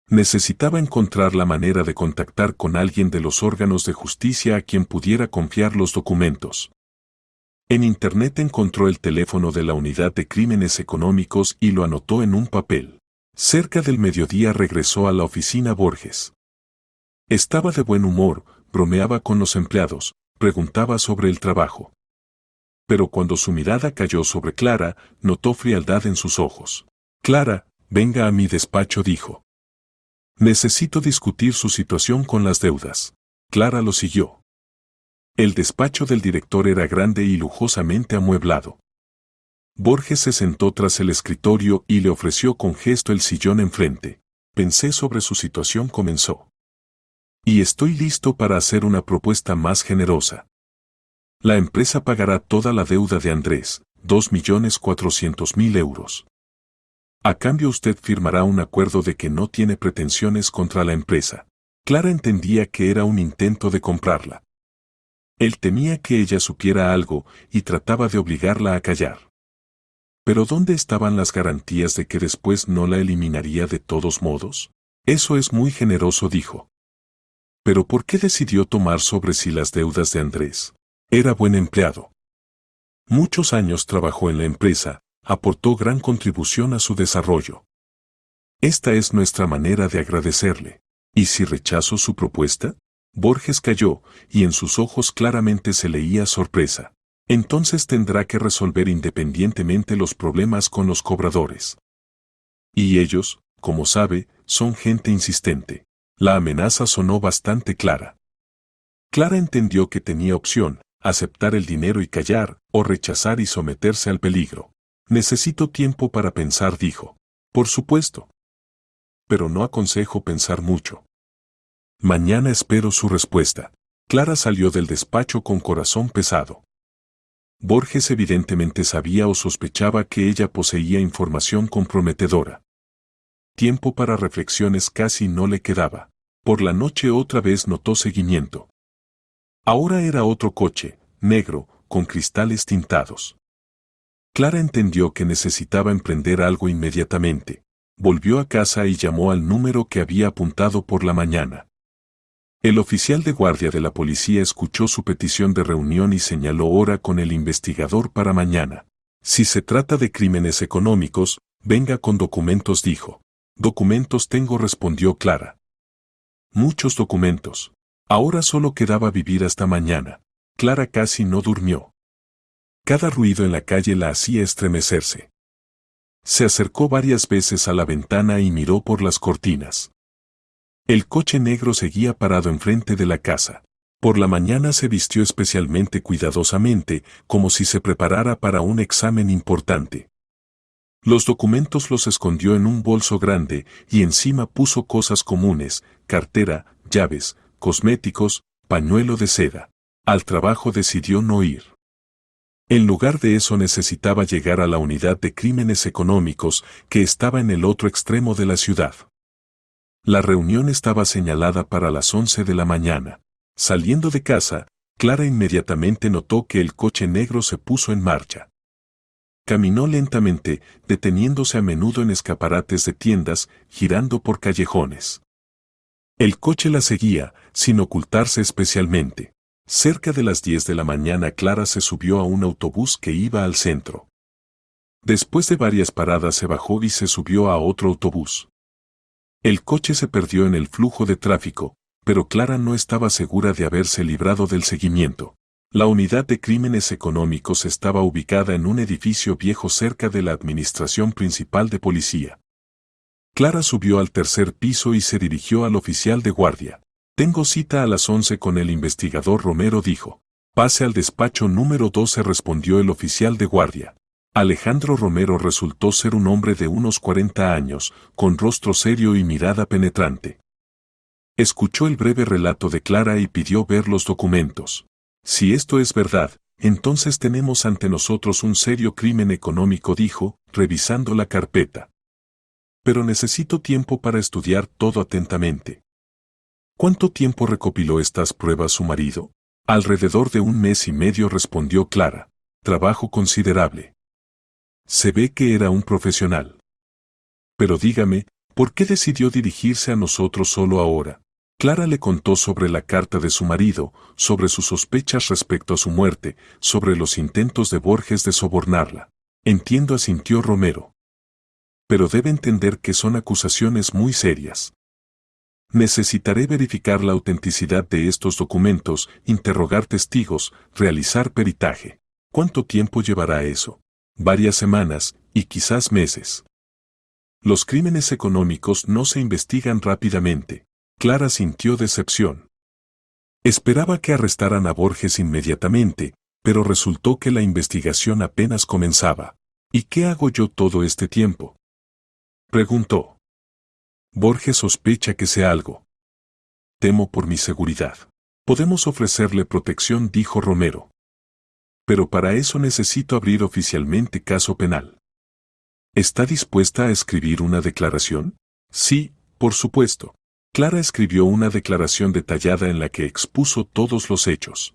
Necesitaba encontrar la manera de contactar con alguien de los órganos de justicia a quien pudiera confiar los documentos. En Internet encontró el teléfono de la Unidad de Crímenes Económicos y lo anotó en un papel. Cerca del mediodía regresó a la oficina Borges. Estaba de buen humor, bromeaba con los empleados, preguntaba sobre el trabajo. Pero cuando su mirada cayó sobre Clara, notó frialdad en sus ojos. Clara, venga a mi despacho, dijo. Necesito discutir su situación con las deudas. Clara lo siguió. El despacho del director era grande y lujosamente amueblado. Borges se sentó tras el escritorio y le ofreció con gesto el sillón enfrente. Pensé sobre su situación, comenzó. Y estoy listo para hacer una propuesta más generosa. La empresa pagará toda la deuda de Andrés, 2.400.000 euros. A cambio usted firmará un acuerdo de que no tiene pretensiones contra la empresa. Clara entendía que era un intento de comprarla. Él temía que ella supiera algo y trataba de obligarla a callar. Pero ¿dónde estaban las garantías de que después no la eliminaría de todos modos? Eso es muy generoso, dijo. ¿Pero por qué decidió tomar sobre sí las deudas de Andrés? Era buen empleado. Muchos años trabajó en la empresa, aportó gran contribución a su desarrollo. Esta es nuestra manera de agradecerle. ¿Y si rechazo su propuesta? Borges calló, y en sus ojos claramente se leía sorpresa. Entonces tendrá que resolver independientemente los problemas con los cobradores. Y ellos, como sabe, son gente insistente. La amenaza sonó bastante clara. Clara entendió que tenía opción, aceptar el dinero y callar, o rechazar y someterse al peligro. Necesito tiempo para pensar, dijo. Por supuesto. Pero no aconsejo pensar mucho. Mañana espero su respuesta. Clara salió del despacho con corazón pesado. Borges evidentemente sabía o sospechaba que ella poseía información comprometedora. Tiempo para reflexiones casi no le quedaba. Por la noche otra vez notó seguimiento. Ahora era otro coche, negro, con cristales tintados. Clara entendió que necesitaba emprender algo inmediatamente. Volvió a casa y llamó al número que había apuntado por la mañana. El oficial de guardia de la policía escuchó su petición de reunión y señaló hora con el investigador para mañana. Si se trata de crímenes económicos, venga con documentos, dijo. Documentos tengo, respondió Clara. Muchos documentos. Ahora solo quedaba vivir hasta mañana. Clara casi no durmió. Cada ruido en la calle la hacía estremecerse. Se acercó varias veces a la ventana y miró por las cortinas. El coche negro seguía parado enfrente de la casa. Por la mañana se vistió especialmente cuidadosamente, como si se preparara para un examen importante. Los documentos los escondió en un bolso grande y encima puso cosas comunes, cartera, llaves, cosméticos, pañuelo de seda. Al trabajo decidió no ir. En lugar de eso necesitaba llegar a la unidad de crímenes económicos que estaba en el otro extremo de la ciudad. La reunión estaba señalada para las 11 de la mañana. Saliendo de casa, Clara inmediatamente notó que el coche negro se puso en marcha. Caminó lentamente, deteniéndose a menudo en escaparates de tiendas, girando por callejones. El coche la seguía, sin ocultarse especialmente. Cerca de las 10 de la mañana Clara se subió a un autobús que iba al centro. Después de varias paradas se bajó y se subió a otro autobús. El coche se perdió en el flujo de tráfico, pero Clara no estaba segura de haberse librado del seguimiento. La unidad de crímenes económicos estaba ubicada en un edificio viejo cerca de la administración principal de policía. Clara subió al tercer piso y se dirigió al oficial de guardia. «Tengo cita a las 11 con el investigador Romero», dijo. «Pase al despacho número 12», respondió el oficial de guardia. Alejandro Romero resultó ser un hombre de unos 40 años, con rostro serio y mirada penetrante. Escuchó el breve relato de Clara y pidió ver los documentos. «Si esto es verdad, entonces tenemos ante nosotros un serio crimen económico», dijo, revisando la carpeta. «Pero necesito tiempo para estudiar todo atentamente». «¿Cuánto tiempo recopiló estas pruebas su marido?» «Alrededor de 1 mes y medio», respondió Clara. «Trabajo considerable. Se ve que era un profesional. Pero dígame, ¿por qué decidió dirigirse a nosotros solo ahora?» Clara le contó sobre la carta de su marido, sobre sus sospechas respecto a su muerte, sobre los intentos de Borges de sobornarla. «Entiendo», asintió Romero. «Pero debe entender que son acusaciones muy serias. Necesitaré verificar la autenticidad de estos documentos, interrogar testigos, realizar peritaje. ¿Cuánto tiempo llevará eso?» «Varias semanas, y quizás meses. Los crímenes económicos no se investigan rápidamente». Clara sintió decepción. Esperaba que arrestaran a Borges inmediatamente, pero resultó que la investigación apenas comenzaba. «¿Y qué hago yo todo este tiempo?», preguntó. «Borges sospecha que sé algo. Temo por mi seguridad». «Podemos ofrecerle protección», dijo Romero. «Pero para eso necesito abrir oficialmente caso penal». «¿Está dispuesta a escribir una declaración?» «Sí, por supuesto». Clara escribió una declaración detallada en la que expuso todos los hechos.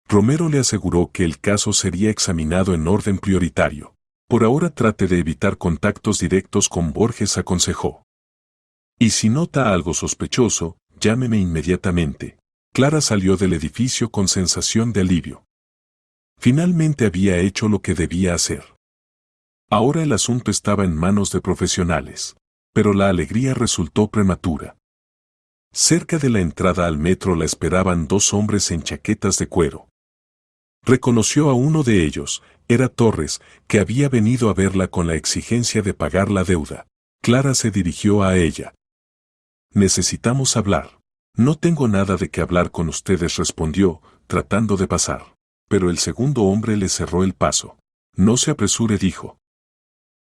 Romero le aseguró que el caso sería examinado en orden prioritario. «Por ahora trate de evitar contactos directos con Borges», aconsejó. «Y si nota algo sospechoso, llámeme inmediatamente». Clara salió del edificio con sensación de alivio. Finalmente había hecho lo que debía hacer. Ahora el asunto estaba en manos de profesionales. Pero la alegría resultó prematura. Cerca de la entrada al metro la esperaban 2 hombres en chaquetas de cuero. Reconoció a uno de ellos, era Torres, que había venido a verla con la exigencia de pagar la deuda. Clara se dirigió a ella. «Necesitamos hablar». «No tengo nada de qué hablar con ustedes», respondió, tratando de pasar. Pero el segundo hombre le cerró el paso. «No se apresure», dijo.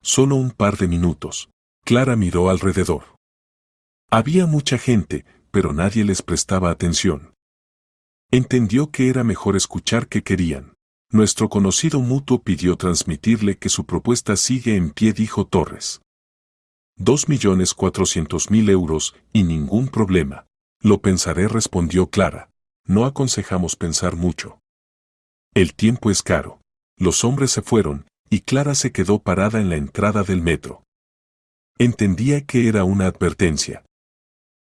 «Solo un par de minutos». Clara miró alrededor. Había mucha gente, pero nadie les prestaba atención. Entendió que era mejor escuchar qué querían. «Nuestro conocido mutuo pidió transmitirle que su propuesta sigue en pie», dijo Torres. 2.400.000 euros, y ningún problema. «Lo pensaré», respondió Clara. «No aconsejamos pensar mucho. El tiempo es caro». Los hombres se fueron, y Clara se quedó parada en la entrada del metro. Entendía que era una advertencia.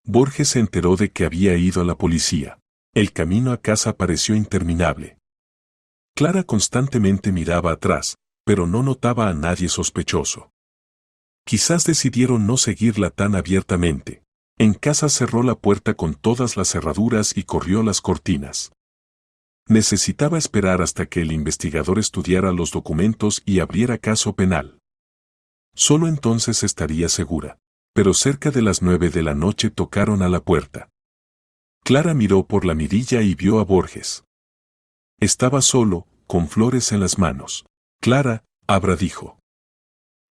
Borges se enteró de que había ido a la policía. El camino a casa pareció interminable. Clara constantemente miraba atrás, pero no notaba a nadie sospechoso. Quizás decidieron no seguirla tan abiertamente. En casa cerró la puerta con todas las cerraduras y corrió las cortinas. Necesitaba esperar hasta que el investigador estudiara los documentos y abriera caso penal. Solo entonces estaría segura. Pero cerca de las 9 de la noche tocaron a la puerta. Clara miró por la mirilla y vio a Borges. Estaba solo, con flores en las manos. Clara, abra, dijo.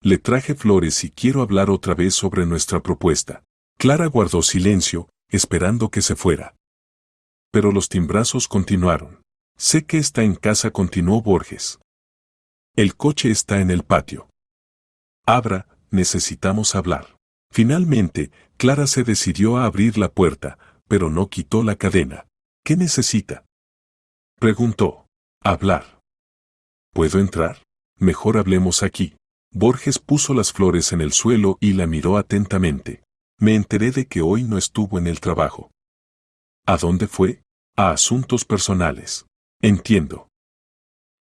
Le traje flores y quiero hablar otra vez sobre nuestra propuesta. Clara guardó silencio, esperando que se fuera. Pero los timbrazos continuaron. Sé que está en casa, continuó Borges. El coche está en el patio. Abra, necesitamos hablar. Finalmente, Clara se decidió a abrir la puerta, pero no quitó la cadena. ¿Qué necesita?, preguntó. Hablar. ¿Puedo entrar? Mejor hablemos aquí. Borges puso las flores en el suelo y la miró atentamente. Me enteré de que hoy no estuvo en el trabajo. ¿A dónde fue? A asuntos personales. Entiendo.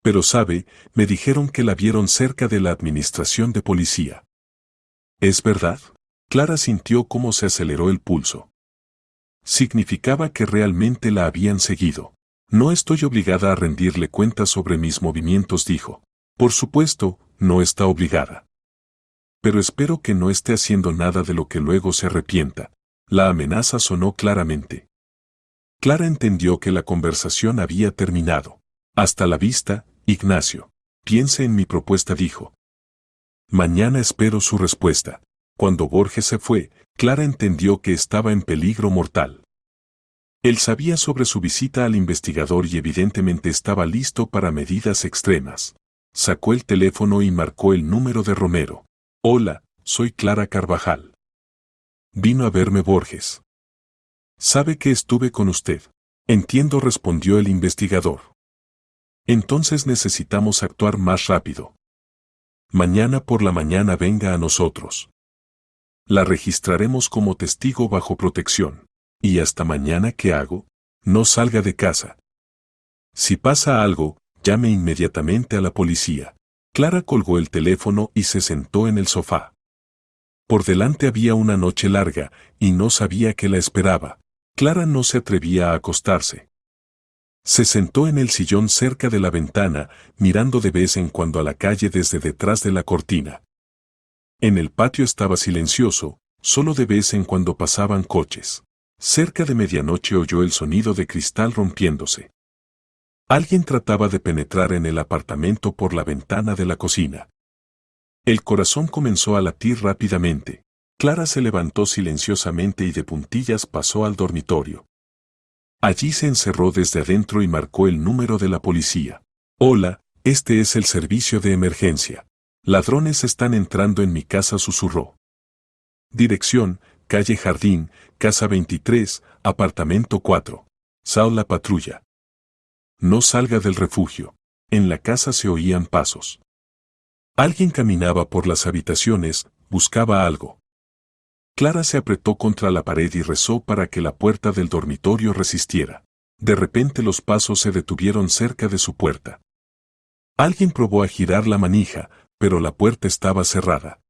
Pero sabe, me dijeron que la vieron cerca de la administración de policía. ¿Es verdad? Clara sintió cómo se aceleró el pulso. Significaba que realmente la habían seguido. No estoy obligada a rendirle cuentas sobre mis movimientos, dijo. Por supuesto, no está obligada. Pero espero que no esté haciendo nada de lo que luego se arrepienta. La amenaza sonó claramente. Clara entendió que la conversación había terminado. Hasta la vista, Ignacio. Piense en mi propuesta, dijo. Mañana espero su respuesta. Cuando Borges se fue, Clara entendió que estaba en peligro mortal. Él sabía sobre su visita al investigador y evidentemente estaba listo para medidas extremas. Sacó el teléfono y marcó el número de Romero. Hola, soy Clara Carvajal. Vino a verme Borges. ¿Sabe que estuve con usted? Entiendo, respondió el investigador. Entonces necesitamos actuar más rápido. Mañana por la mañana venga a nosotros. La registraremos como testigo bajo protección. ¿Y hasta mañana qué hago? No salga de casa. Si pasa algo, llame inmediatamente a la policía. Clara colgó el teléfono y se sentó en el sofá. Por delante había una noche larga, y no sabía qué la esperaba. Clara no se atrevía a acostarse. Se sentó en el sillón cerca de la ventana, mirando de vez en cuando a la calle desde detrás de la cortina. En el patio estaba silencioso, solo de vez en cuando pasaban coches. Cerca de medianoche oyó el sonido de cristal rompiéndose. Alguien trataba de penetrar en el apartamento por la ventana de la cocina. El corazón comenzó a latir rápidamente. Clara se levantó silenciosamente y de puntillas pasó al dormitorio. Allí se encerró desde adentro y marcó el número de la policía. Hola, este es el servicio de emergencia. Ladrones están entrando en mi casa, susurró. Dirección, calle Jardín, casa 23, apartamento 4. Sao la patrulla. No salga del refugio. En la casa se oían pasos. Alguien caminaba por las habitaciones, buscaba algo. Clara se apretó contra la pared y rezó para que la puerta del dormitorio resistiera. De repente los pasos se detuvieron cerca de su puerta. Alguien probó a girar la manija, pero la puerta estaba cerrada.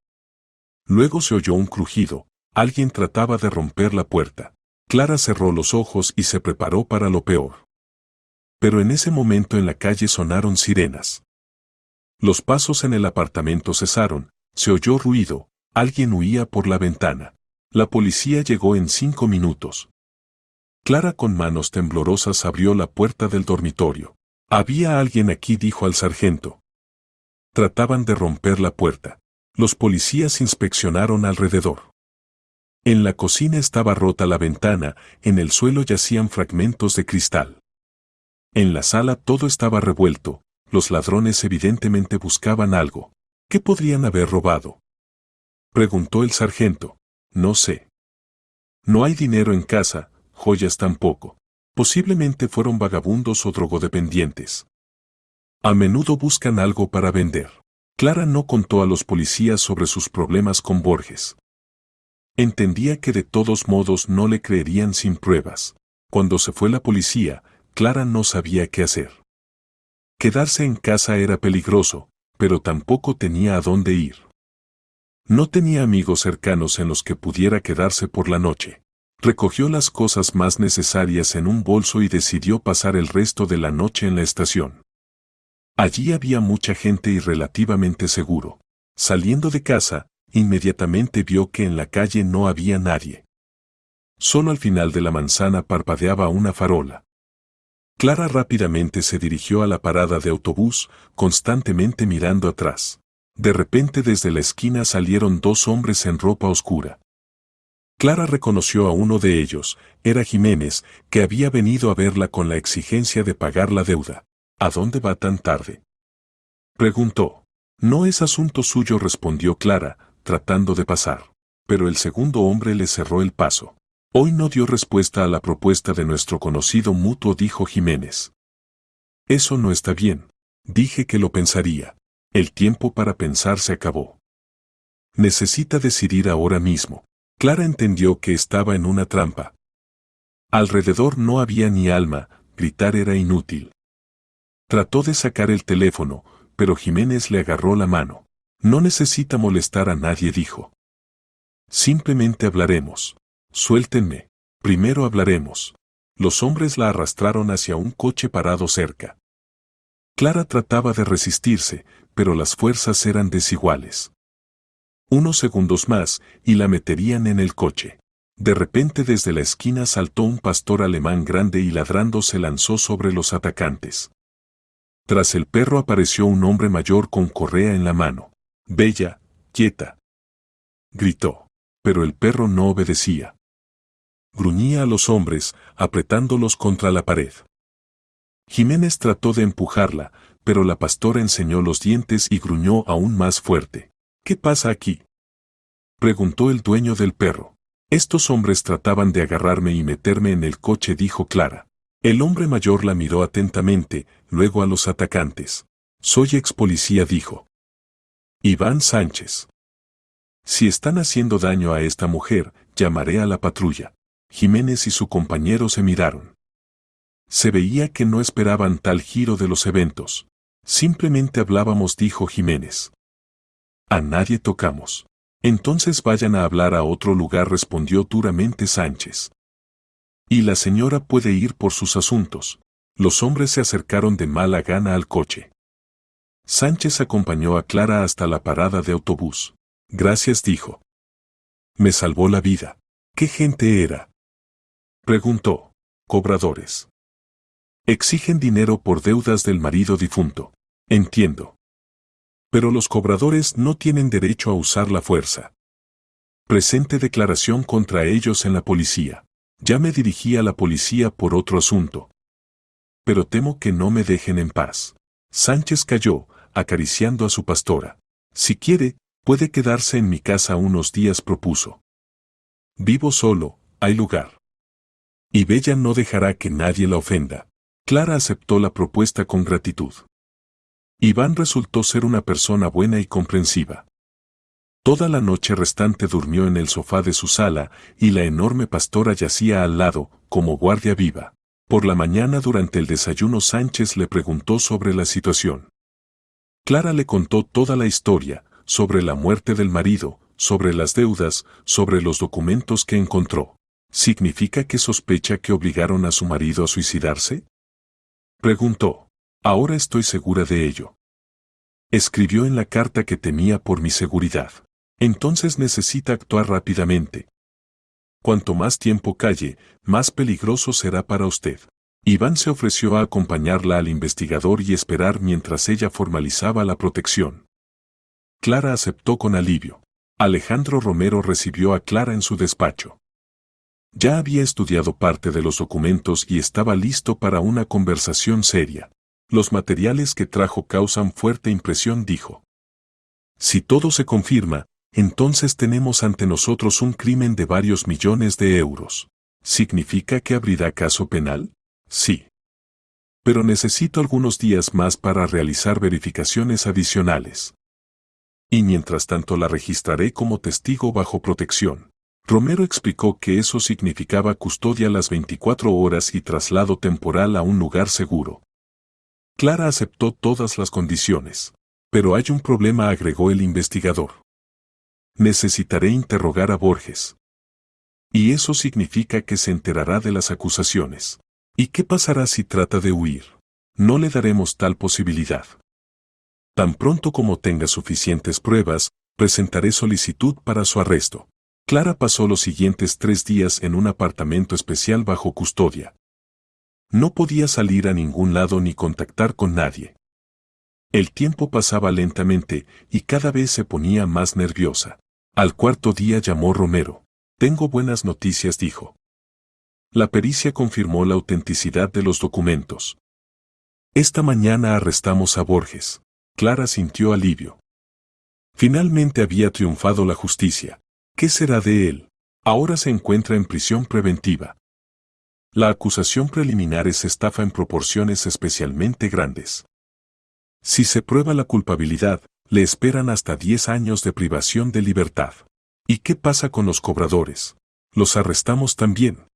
Luego se oyó un crujido. Alguien trataba de romper la puerta. Clara cerró los ojos y se preparó para lo peor. Pero en ese momento en la calle sonaron sirenas. Los pasos en el apartamento cesaron, se oyó ruido, alguien huía por la ventana. La policía llegó en 5 minutos. Clara con manos temblorosas abrió la puerta del dormitorio. Había alguien aquí, dijo al sargento. Trataban de romper la puerta. Los policías inspeccionaron alrededor. En la cocina estaba rota la ventana, en el suelo yacían fragmentos de cristal. En la sala todo estaba revuelto, los ladrones evidentemente buscaban algo. ¿Qué podrían haber robado?, preguntó el sargento. No sé. No hay dinero en casa, joyas tampoco. Posiblemente fueron vagabundos o drogodependientes. A menudo buscan algo para vender. Clara no contó a los policías sobre sus problemas con Borges. Entendía que de todos modos no le creerían sin pruebas. Cuando se fue la policía, Clara no sabía qué hacer. Quedarse en casa era peligroso, pero tampoco tenía a dónde ir. No tenía amigos cercanos en los que pudiera quedarse por la noche. Recogió las cosas más necesarias en un bolso y decidió pasar el resto de la noche en la estación. Allí había mucha gente y relativamente seguro. Saliendo de casa, inmediatamente vio que en la calle no había nadie. Solo al final de la manzana parpadeaba una farola. Clara rápidamente se dirigió a la parada de autobús, constantemente mirando atrás. De repente desde la esquina salieron dos hombres en ropa oscura. Clara reconoció a uno de ellos, era Jiménez, que había venido a verla con la exigencia de pagar la deuda. ¿A dónde va tan tarde?, preguntó. No es asunto suyo, respondió Clara, tratando de pasar. Pero el segundo hombre le cerró el paso. Hoy no dio respuesta a la propuesta de nuestro conocido mutuo, dijo Jiménez. Eso no está bien. Dije que lo pensaría. El tiempo para pensar se acabó. Necesita decidir ahora mismo. Clara entendió que estaba en una trampa. Alrededor no había ni alma, gritar era inútil. Trató de sacar el teléfono, pero Jiménez le agarró la mano. No necesita molestar a nadie, dijo. Simplemente hablaremos. Suéltenme. Primero hablaremos. Los hombres la arrastraron hacia un coche parado cerca. Clara trataba de resistirse, pero las fuerzas eran desiguales. Unos segundos más, y la meterían en el coche. De repente desde la esquina saltó un pastor alemán grande y ladrando se lanzó sobre los atacantes. Tras el perro apareció un hombre mayor con correa en la mano. Bella, quieta, gritó. Pero el perro no obedecía. Gruñía a los hombres, apretándolos contra la pared. Jiménez trató de empujarla, pero la pastora enseñó los dientes y gruñó aún más fuerte. ¿Qué pasa aquí?, preguntó el dueño del perro. Estos hombres trataban de agarrarme y meterme en el coche, dijo Clara. El hombre mayor la miró atentamente, luego a los atacantes. Soy ex policía, dijo. Iván Sánchez. Si están haciendo daño a esta mujer, llamaré a la patrulla. Jiménez y su compañero se miraron. Se veía que no esperaban tal giro de los eventos. Simplemente hablábamos, dijo Jiménez. A nadie tocamos. Entonces vayan a hablar a otro lugar, respondió duramente Sánchez. Y la señora puede ir por sus asuntos. Los hombres se acercaron de mala gana al coche. Sánchez acompañó a Clara hasta la parada de autobús. Gracias, dijo. Me salvó la vida. ¿Qué gente era?, preguntó. Cobradores. Exigen dinero por deudas del marido difunto. Entiendo. Pero los cobradores no tienen derecho a usar la fuerza. Presente declaración contra ellos en la policía. Ya me dirigí a la policía por otro asunto. Pero temo que no me dejen en paz. Sánchez calló, acariciando a su pastora. Si quiere, puede quedarse en mi casa unos días, propuso. Vivo solo, hay lugar. Y Bella no dejará que nadie la ofenda. Clara aceptó la propuesta con gratitud. Iván resultó ser una persona buena y comprensiva. Toda la noche restante durmió en el sofá de su sala, y la enorme pastora yacía al lado, como guardia viva. Por la mañana durante el desayuno Sánchez le preguntó sobre la situación. Clara le contó toda la historia, sobre la muerte del marido, sobre las deudas, sobre los documentos que encontró. ¿Significa que sospecha que obligaron a su marido a suicidarse?, preguntó. Ahora estoy segura de ello. Escribió en la carta que temía por mi seguridad. Entonces necesita actuar rápidamente. Cuanto más tiempo calle, más peligroso será para usted. Iván se ofreció a acompañarla al investigador y esperar mientras ella formalizaba la protección. Clara aceptó con alivio. Alejandro Romero recibió a Clara en su despacho. Ya había estudiado parte de los documentos y estaba listo para una conversación seria. Los materiales que trajo causan fuerte impresión, dijo. Si todo se confirma, entonces tenemos ante nosotros un crimen de varios millones de euros. ¿Significa que abrirá caso penal? Sí. Pero necesito algunos días más para realizar verificaciones adicionales. Y mientras tanto la registraré como testigo bajo protección. Romero explicó que eso significaba custodia las 24 horas y traslado temporal a un lugar seguro. Clara aceptó todas las condiciones. Pero hay un problema, agregó el investigador. Necesitaré interrogar a Borges. Y eso significa que se enterará de las acusaciones. ¿Y qué pasará si trata de huir? No le daremos tal posibilidad. Tan pronto como tenga suficientes pruebas, Presentaré solicitud para su arresto. Clara pasó los siguientes 3 días en un apartamento especial bajo custodia. No podía salir a ningún lado ni contactar con nadie. El tiempo pasaba lentamente y cada vez se ponía más nerviosa. Al 4.º día llamó Romero. Tengo buenas noticias, dijo. La pericia confirmó la autenticidad de los documentos. Esta mañana arrestamos a Borges. Clara sintió alivio. Finalmente había triunfado la justicia. ¿Qué será de él? Ahora se encuentra en prisión preventiva. La acusación preliminar es estafa en proporciones especialmente grandes. Si se prueba la culpabilidad, le esperan hasta 10 años de privación de libertad. ¿Y qué pasa con los cobradores? Los arrestamos también.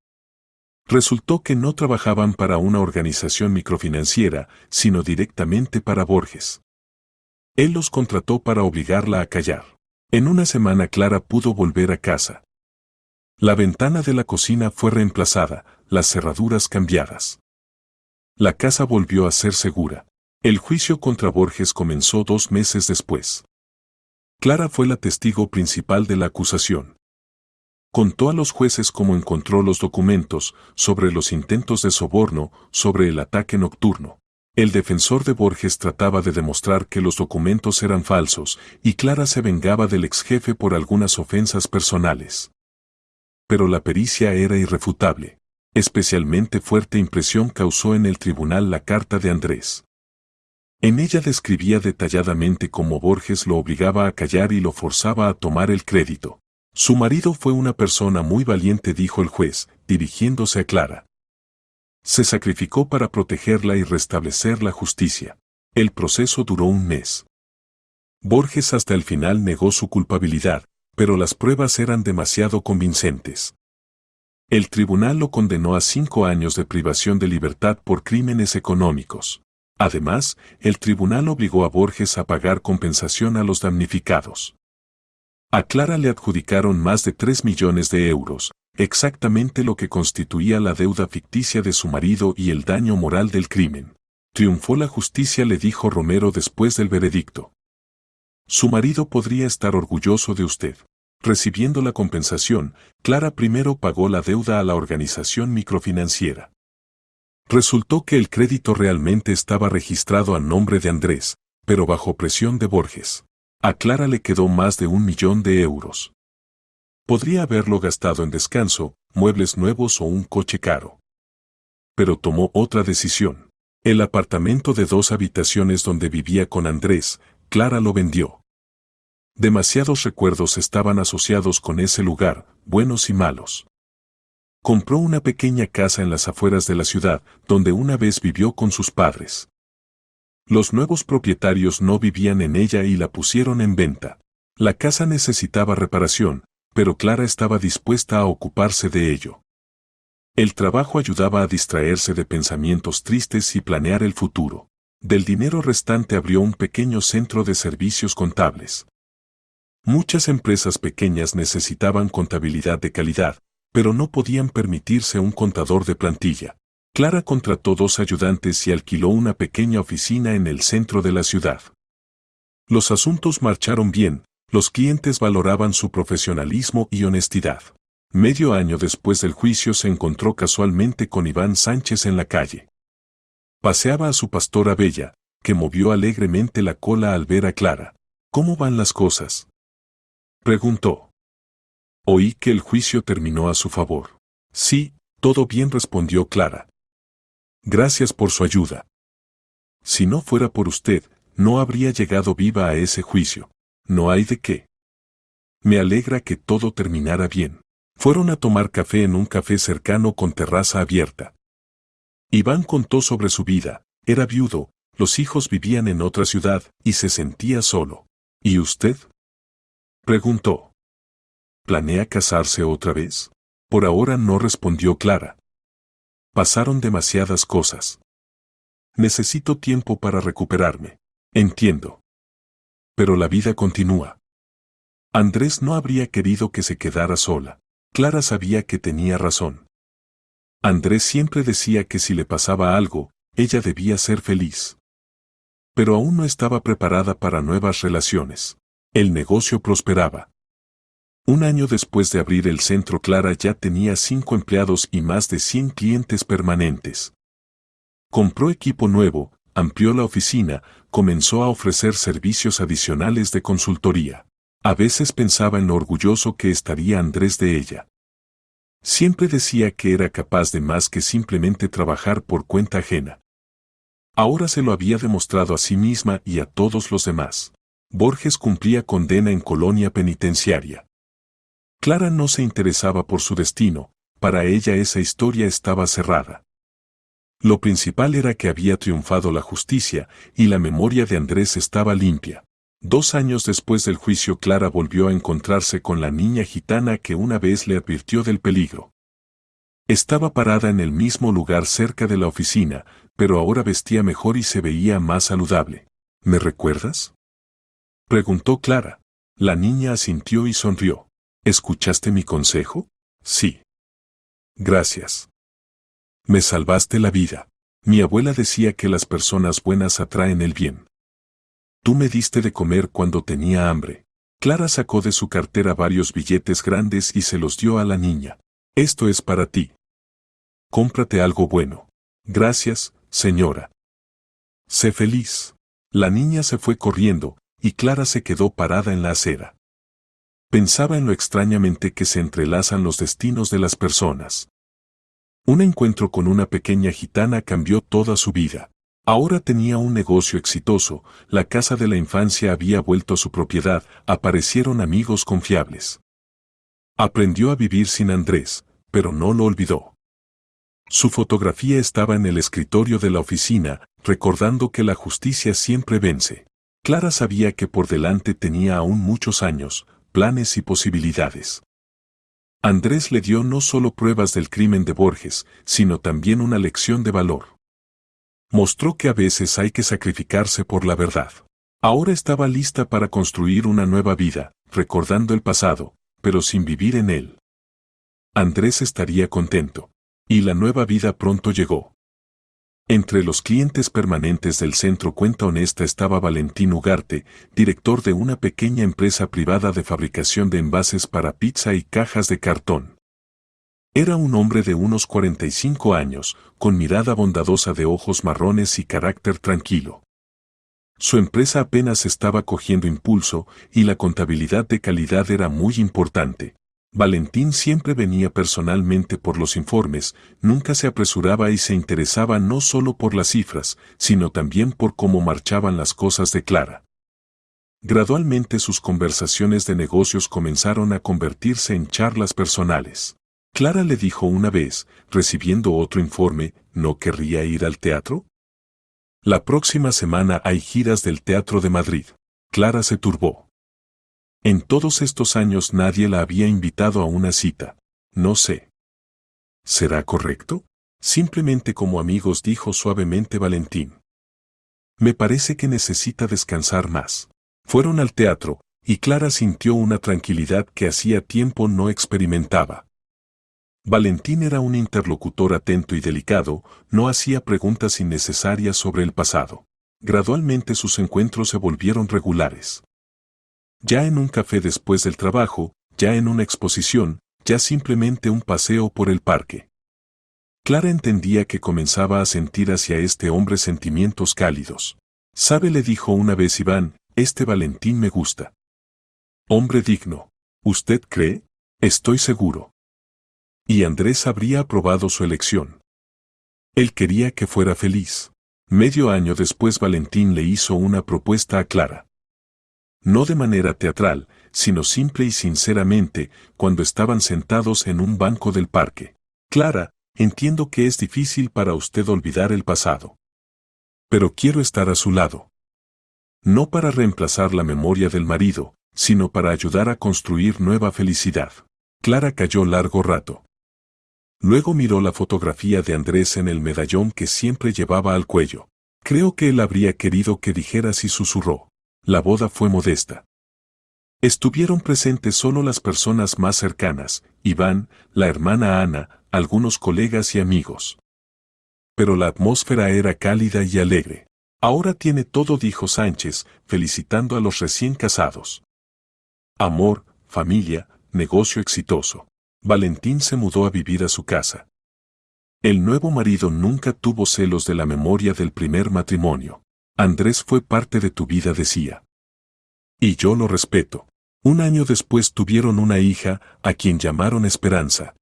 Resultó que no trabajaban para una organización microfinanciera, sino directamente para Borges. Él los contrató para obligarla a callar. En una semana Clara pudo volver a casa. La ventana de la cocina fue reemplazada, las cerraduras cambiadas. La casa volvió a ser segura. El juicio contra Borges comenzó 2 meses después. Clara fue la testigo principal de la acusación. Contó a los jueces cómo encontró los documentos, sobre los intentos de soborno, sobre el ataque nocturno. El defensor de Borges trataba de demostrar que los documentos eran falsos, y Clara se vengaba del exjefe por algunas ofensas personales. Pero la pericia era irrefutable. Especialmente fuerte impresión causó en el tribunal la carta de Andrés. En ella describía detalladamente cómo Borges lo obligaba a callar y lo forzaba a tomar el crédito. Su marido fue una persona muy valiente, dijo el juez, dirigiéndose a Clara. Se sacrificó para protegerla y restablecer la justicia. El proceso duró 1 mes. Borges hasta el final negó su culpabilidad, pero las pruebas eran demasiado convincentes. El tribunal lo condenó a 5 años de privación de libertad por crímenes económicos. Además, el tribunal obligó a Borges a pagar compensación a los damnificados. A Clara le adjudicaron más de 3 millones de euros, exactamente lo que constituía la deuda ficticia de su marido y el daño moral del crimen. Triunfó la justicia, le dijo Romero después del veredicto. Su marido podría estar orgulloso de usted. Recibiendo la compensación, Clara primero pagó la deuda a la organización microfinanciera. Resultó que el crédito realmente estaba registrado a nombre de Andrés, pero bajo presión de Borges. A Clara le quedó más de 1 millón de euros. Podría haberlo gastado en descanso, muebles nuevos o un coche caro. Pero tomó otra decisión. El apartamento de 2 habitaciones donde vivía con Andrés, Clara lo vendió. Demasiados recuerdos estaban asociados con ese lugar, buenos y malos. Compró una pequeña casa en las afueras de la ciudad, donde una vez vivió con sus padres. Los nuevos propietarios no vivían en ella y la pusieron en venta. La casa necesitaba reparación, pero Clara estaba dispuesta a ocuparse de ello. El trabajo ayudaba a distraerse de pensamientos tristes y planear el futuro. Del dinero restante abrió un pequeño centro de servicios contables. Muchas empresas pequeñas necesitaban contabilidad de calidad, pero no podían permitirse un contador de plantilla. Clara contrató 2 ayudantes y alquiló una pequeña oficina en el centro de la ciudad. Los asuntos marcharon bien, los clientes valoraban su profesionalismo y honestidad. Medio año después del juicio se encontró casualmente con Iván Sánchez en la calle. Paseaba a su pastora Bella, que movió alegremente la cola al ver a Clara. ¿Cómo van las cosas?, preguntó. Oí que el juicio terminó a su favor. Sí, todo bien, respondió Clara. Gracias por su ayuda. Si no fuera por usted, no habría llegado viva a ese juicio. No hay de qué. Me alegra que todo terminara bien. Fueron a tomar café en un café cercano con terraza abierta. Iván contó sobre su vida. Era viudo, los hijos vivían en otra ciudad y se sentía solo. ¿Y usted?, preguntó. ¿Planea casarse otra vez? Por ahora no, respondió Clara. Pasaron demasiadas cosas. Necesito tiempo para recuperarme. Entiendo. Pero la vida continúa. Andrés no habría querido que se quedara sola. Clara sabía que tenía razón. Andrés siempre decía que si le pasaba algo, ella debía ser feliz. Pero aún no estaba preparada para nuevas relaciones. El negocio prosperaba. Un año después de abrir el centro, Clara ya tenía 5 empleados y más de 100 clientes permanentes. Compró equipo nuevo, amplió la oficina, comenzó a ofrecer servicios adicionales de consultoría. A veces pensaba en lo orgulloso que estaría Andrés de ella. Siempre decía que era capaz de más que simplemente trabajar por cuenta ajena. Ahora se lo había demostrado a sí misma y a todos los demás. Borges cumplía condena en colonia penitenciaria. Clara no se interesaba por su destino, para ella esa historia estaba cerrada. Lo principal era que había triunfado la justicia y la memoria de Andrés estaba limpia. 2 años después del juicio, Clara volvió a encontrarse con la niña gitana que una vez le advirtió del peligro. Estaba parada en el mismo lugar cerca de la oficina, pero ahora vestía mejor y se veía más saludable. ¿Me recuerdas?, preguntó Clara. La niña asintió y sonrió. ¿Escuchaste mi consejo? Sí. Gracias. Me salvaste la vida. Mi abuela decía que las personas buenas atraen el bien. Tú me diste de comer cuando tenía hambre. Clara sacó de su cartera varios billetes grandes y se los dio a la niña. Esto es para ti. Cómprate algo bueno. Gracias, señora. Sé feliz. La niña se fue corriendo, y Clara se quedó parada en la acera. Pensaba en lo extrañamente que se entrelazan los destinos de las personas. Un encuentro con una pequeña gitana cambió toda su vida. Ahora tenía un negocio exitoso, la casa de la infancia había vuelto a su propiedad, aparecieron amigos confiables. Aprendió a vivir sin Andrés, pero no lo olvidó. Su fotografía estaba en el escritorio de la oficina, recordando que la justicia siempre vence. Clara sabía que por delante tenía aún muchos años, planes y posibilidades. Andrés le dio no solo pruebas del crimen de Borges, sino también una lección de valor. Mostró que a veces hay que sacrificarse por la verdad. Ahora estaba lista para construir una nueva vida, recordando el pasado, pero sin vivir en él. Andrés estaría contento. Y la nueva vida pronto llegó. Entre los clientes permanentes del Centro Cuenta Honesta estaba Valentín Ugarte, director de una pequeña empresa privada de fabricación de envases para pizza y cajas de cartón. Era un hombre de unos 45 años, con mirada bondadosa de ojos marrones y carácter tranquilo. Su empresa apenas estaba cogiendo impulso y la contabilidad de calidad era muy importante. Valentín siempre venía personalmente por los informes, nunca se apresuraba y se interesaba no solo por las cifras, sino también por cómo marchaban las cosas de Clara. Gradualmente sus conversaciones de negocios comenzaron a convertirse en charlas personales. Clara le dijo una vez, recibiendo otro informe, ¿no querría ir al teatro? La próxima semana hay giras del Teatro de Madrid. Clara se turbó. En todos estos años nadie la había invitado a una cita. No sé. ¿Será correcto? Simplemente como amigos, dijo suavemente Valentín. Me parece que necesita descansar más. Fueron al teatro, y Clara sintió una tranquilidad que hacía tiempo no experimentaba. Valentín era un interlocutor atento y delicado, no hacía preguntas innecesarias sobre el pasado. Gradualmente sus encuentros se volvieron regulares. Ya en un café después del trabajo, ya en una exposición, ya simplemente un paseo por el parque. Clara entendía que comenzaba a sentir hacia este hombre sentimientos cálidos. «¿Sabe?», le dijo una vez Iván, «este Valentín me gusta. Hombre digno. ¿Usted cree?». «Estoy seguro». Y Andrés habría aprobado su elección. Él quería que fuera feliz. Medio año después Valentín le hizo una propuesta a Clara. No de manera teatral, sino simple y sinceramente, cuando estaban sentados en un banco del parque. «Clara, entiendo que es difícil para usted olvidar el pasado. Pero quiero estar a su lado. No para reemplazar la memoria del marido, sino para ayudar a construir nueva felicidad». Clara calló largo rato. Luego miró la fotografía de Andrés en el medallón que siempre llevaba al cuello. Creo que él habría querido que dijeras, y susurró. La boda fue modesta. Estuvieron presentes solo las personas más cercanas, Iván, la hermana Ana, algunos colegas y amigos. Pero la atmósfera era cálida y alegre. Ahora tiene todo, dijo Sánchez, felicitando a los recién casados. Amor, familia, negocio exitoso. Valentín se mudó a vivir a su casa. El nuevo marido nunca tuvo celos de la memoria del primer matrimonio. Andrés fue parte de tu vida, decía. Y yo lo respeto. Un año después tuvieron una hija, a quien llamaron Esperanza.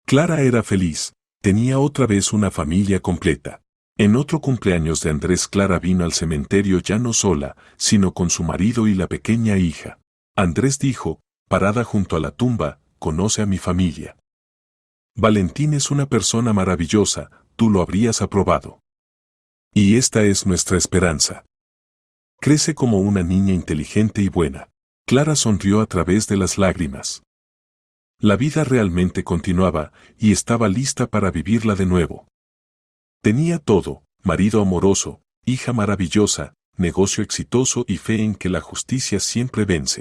Clara era feliz, tenía otra vez una familia completa. En otro cumpleaños de Andrés, Clara vino al cementerio ya no sola, sino con su marido y la pequeña hija. Andrés dijo, parada junto a la tumba, conoce a mi familia. Valentín es una persona maravillosa, tú lo habrías aprobado. Y esta es nuestra esperanza. Crece como una niña inteligente y buena. Clara sonrió a través de las lágrimas. La vida realmente continuaba, y estaba lista para vivirla de nuevo. Tenía todo, marido amoroso, hija maravillosa, negocio exitoso y fe en que la justicia siempre vence.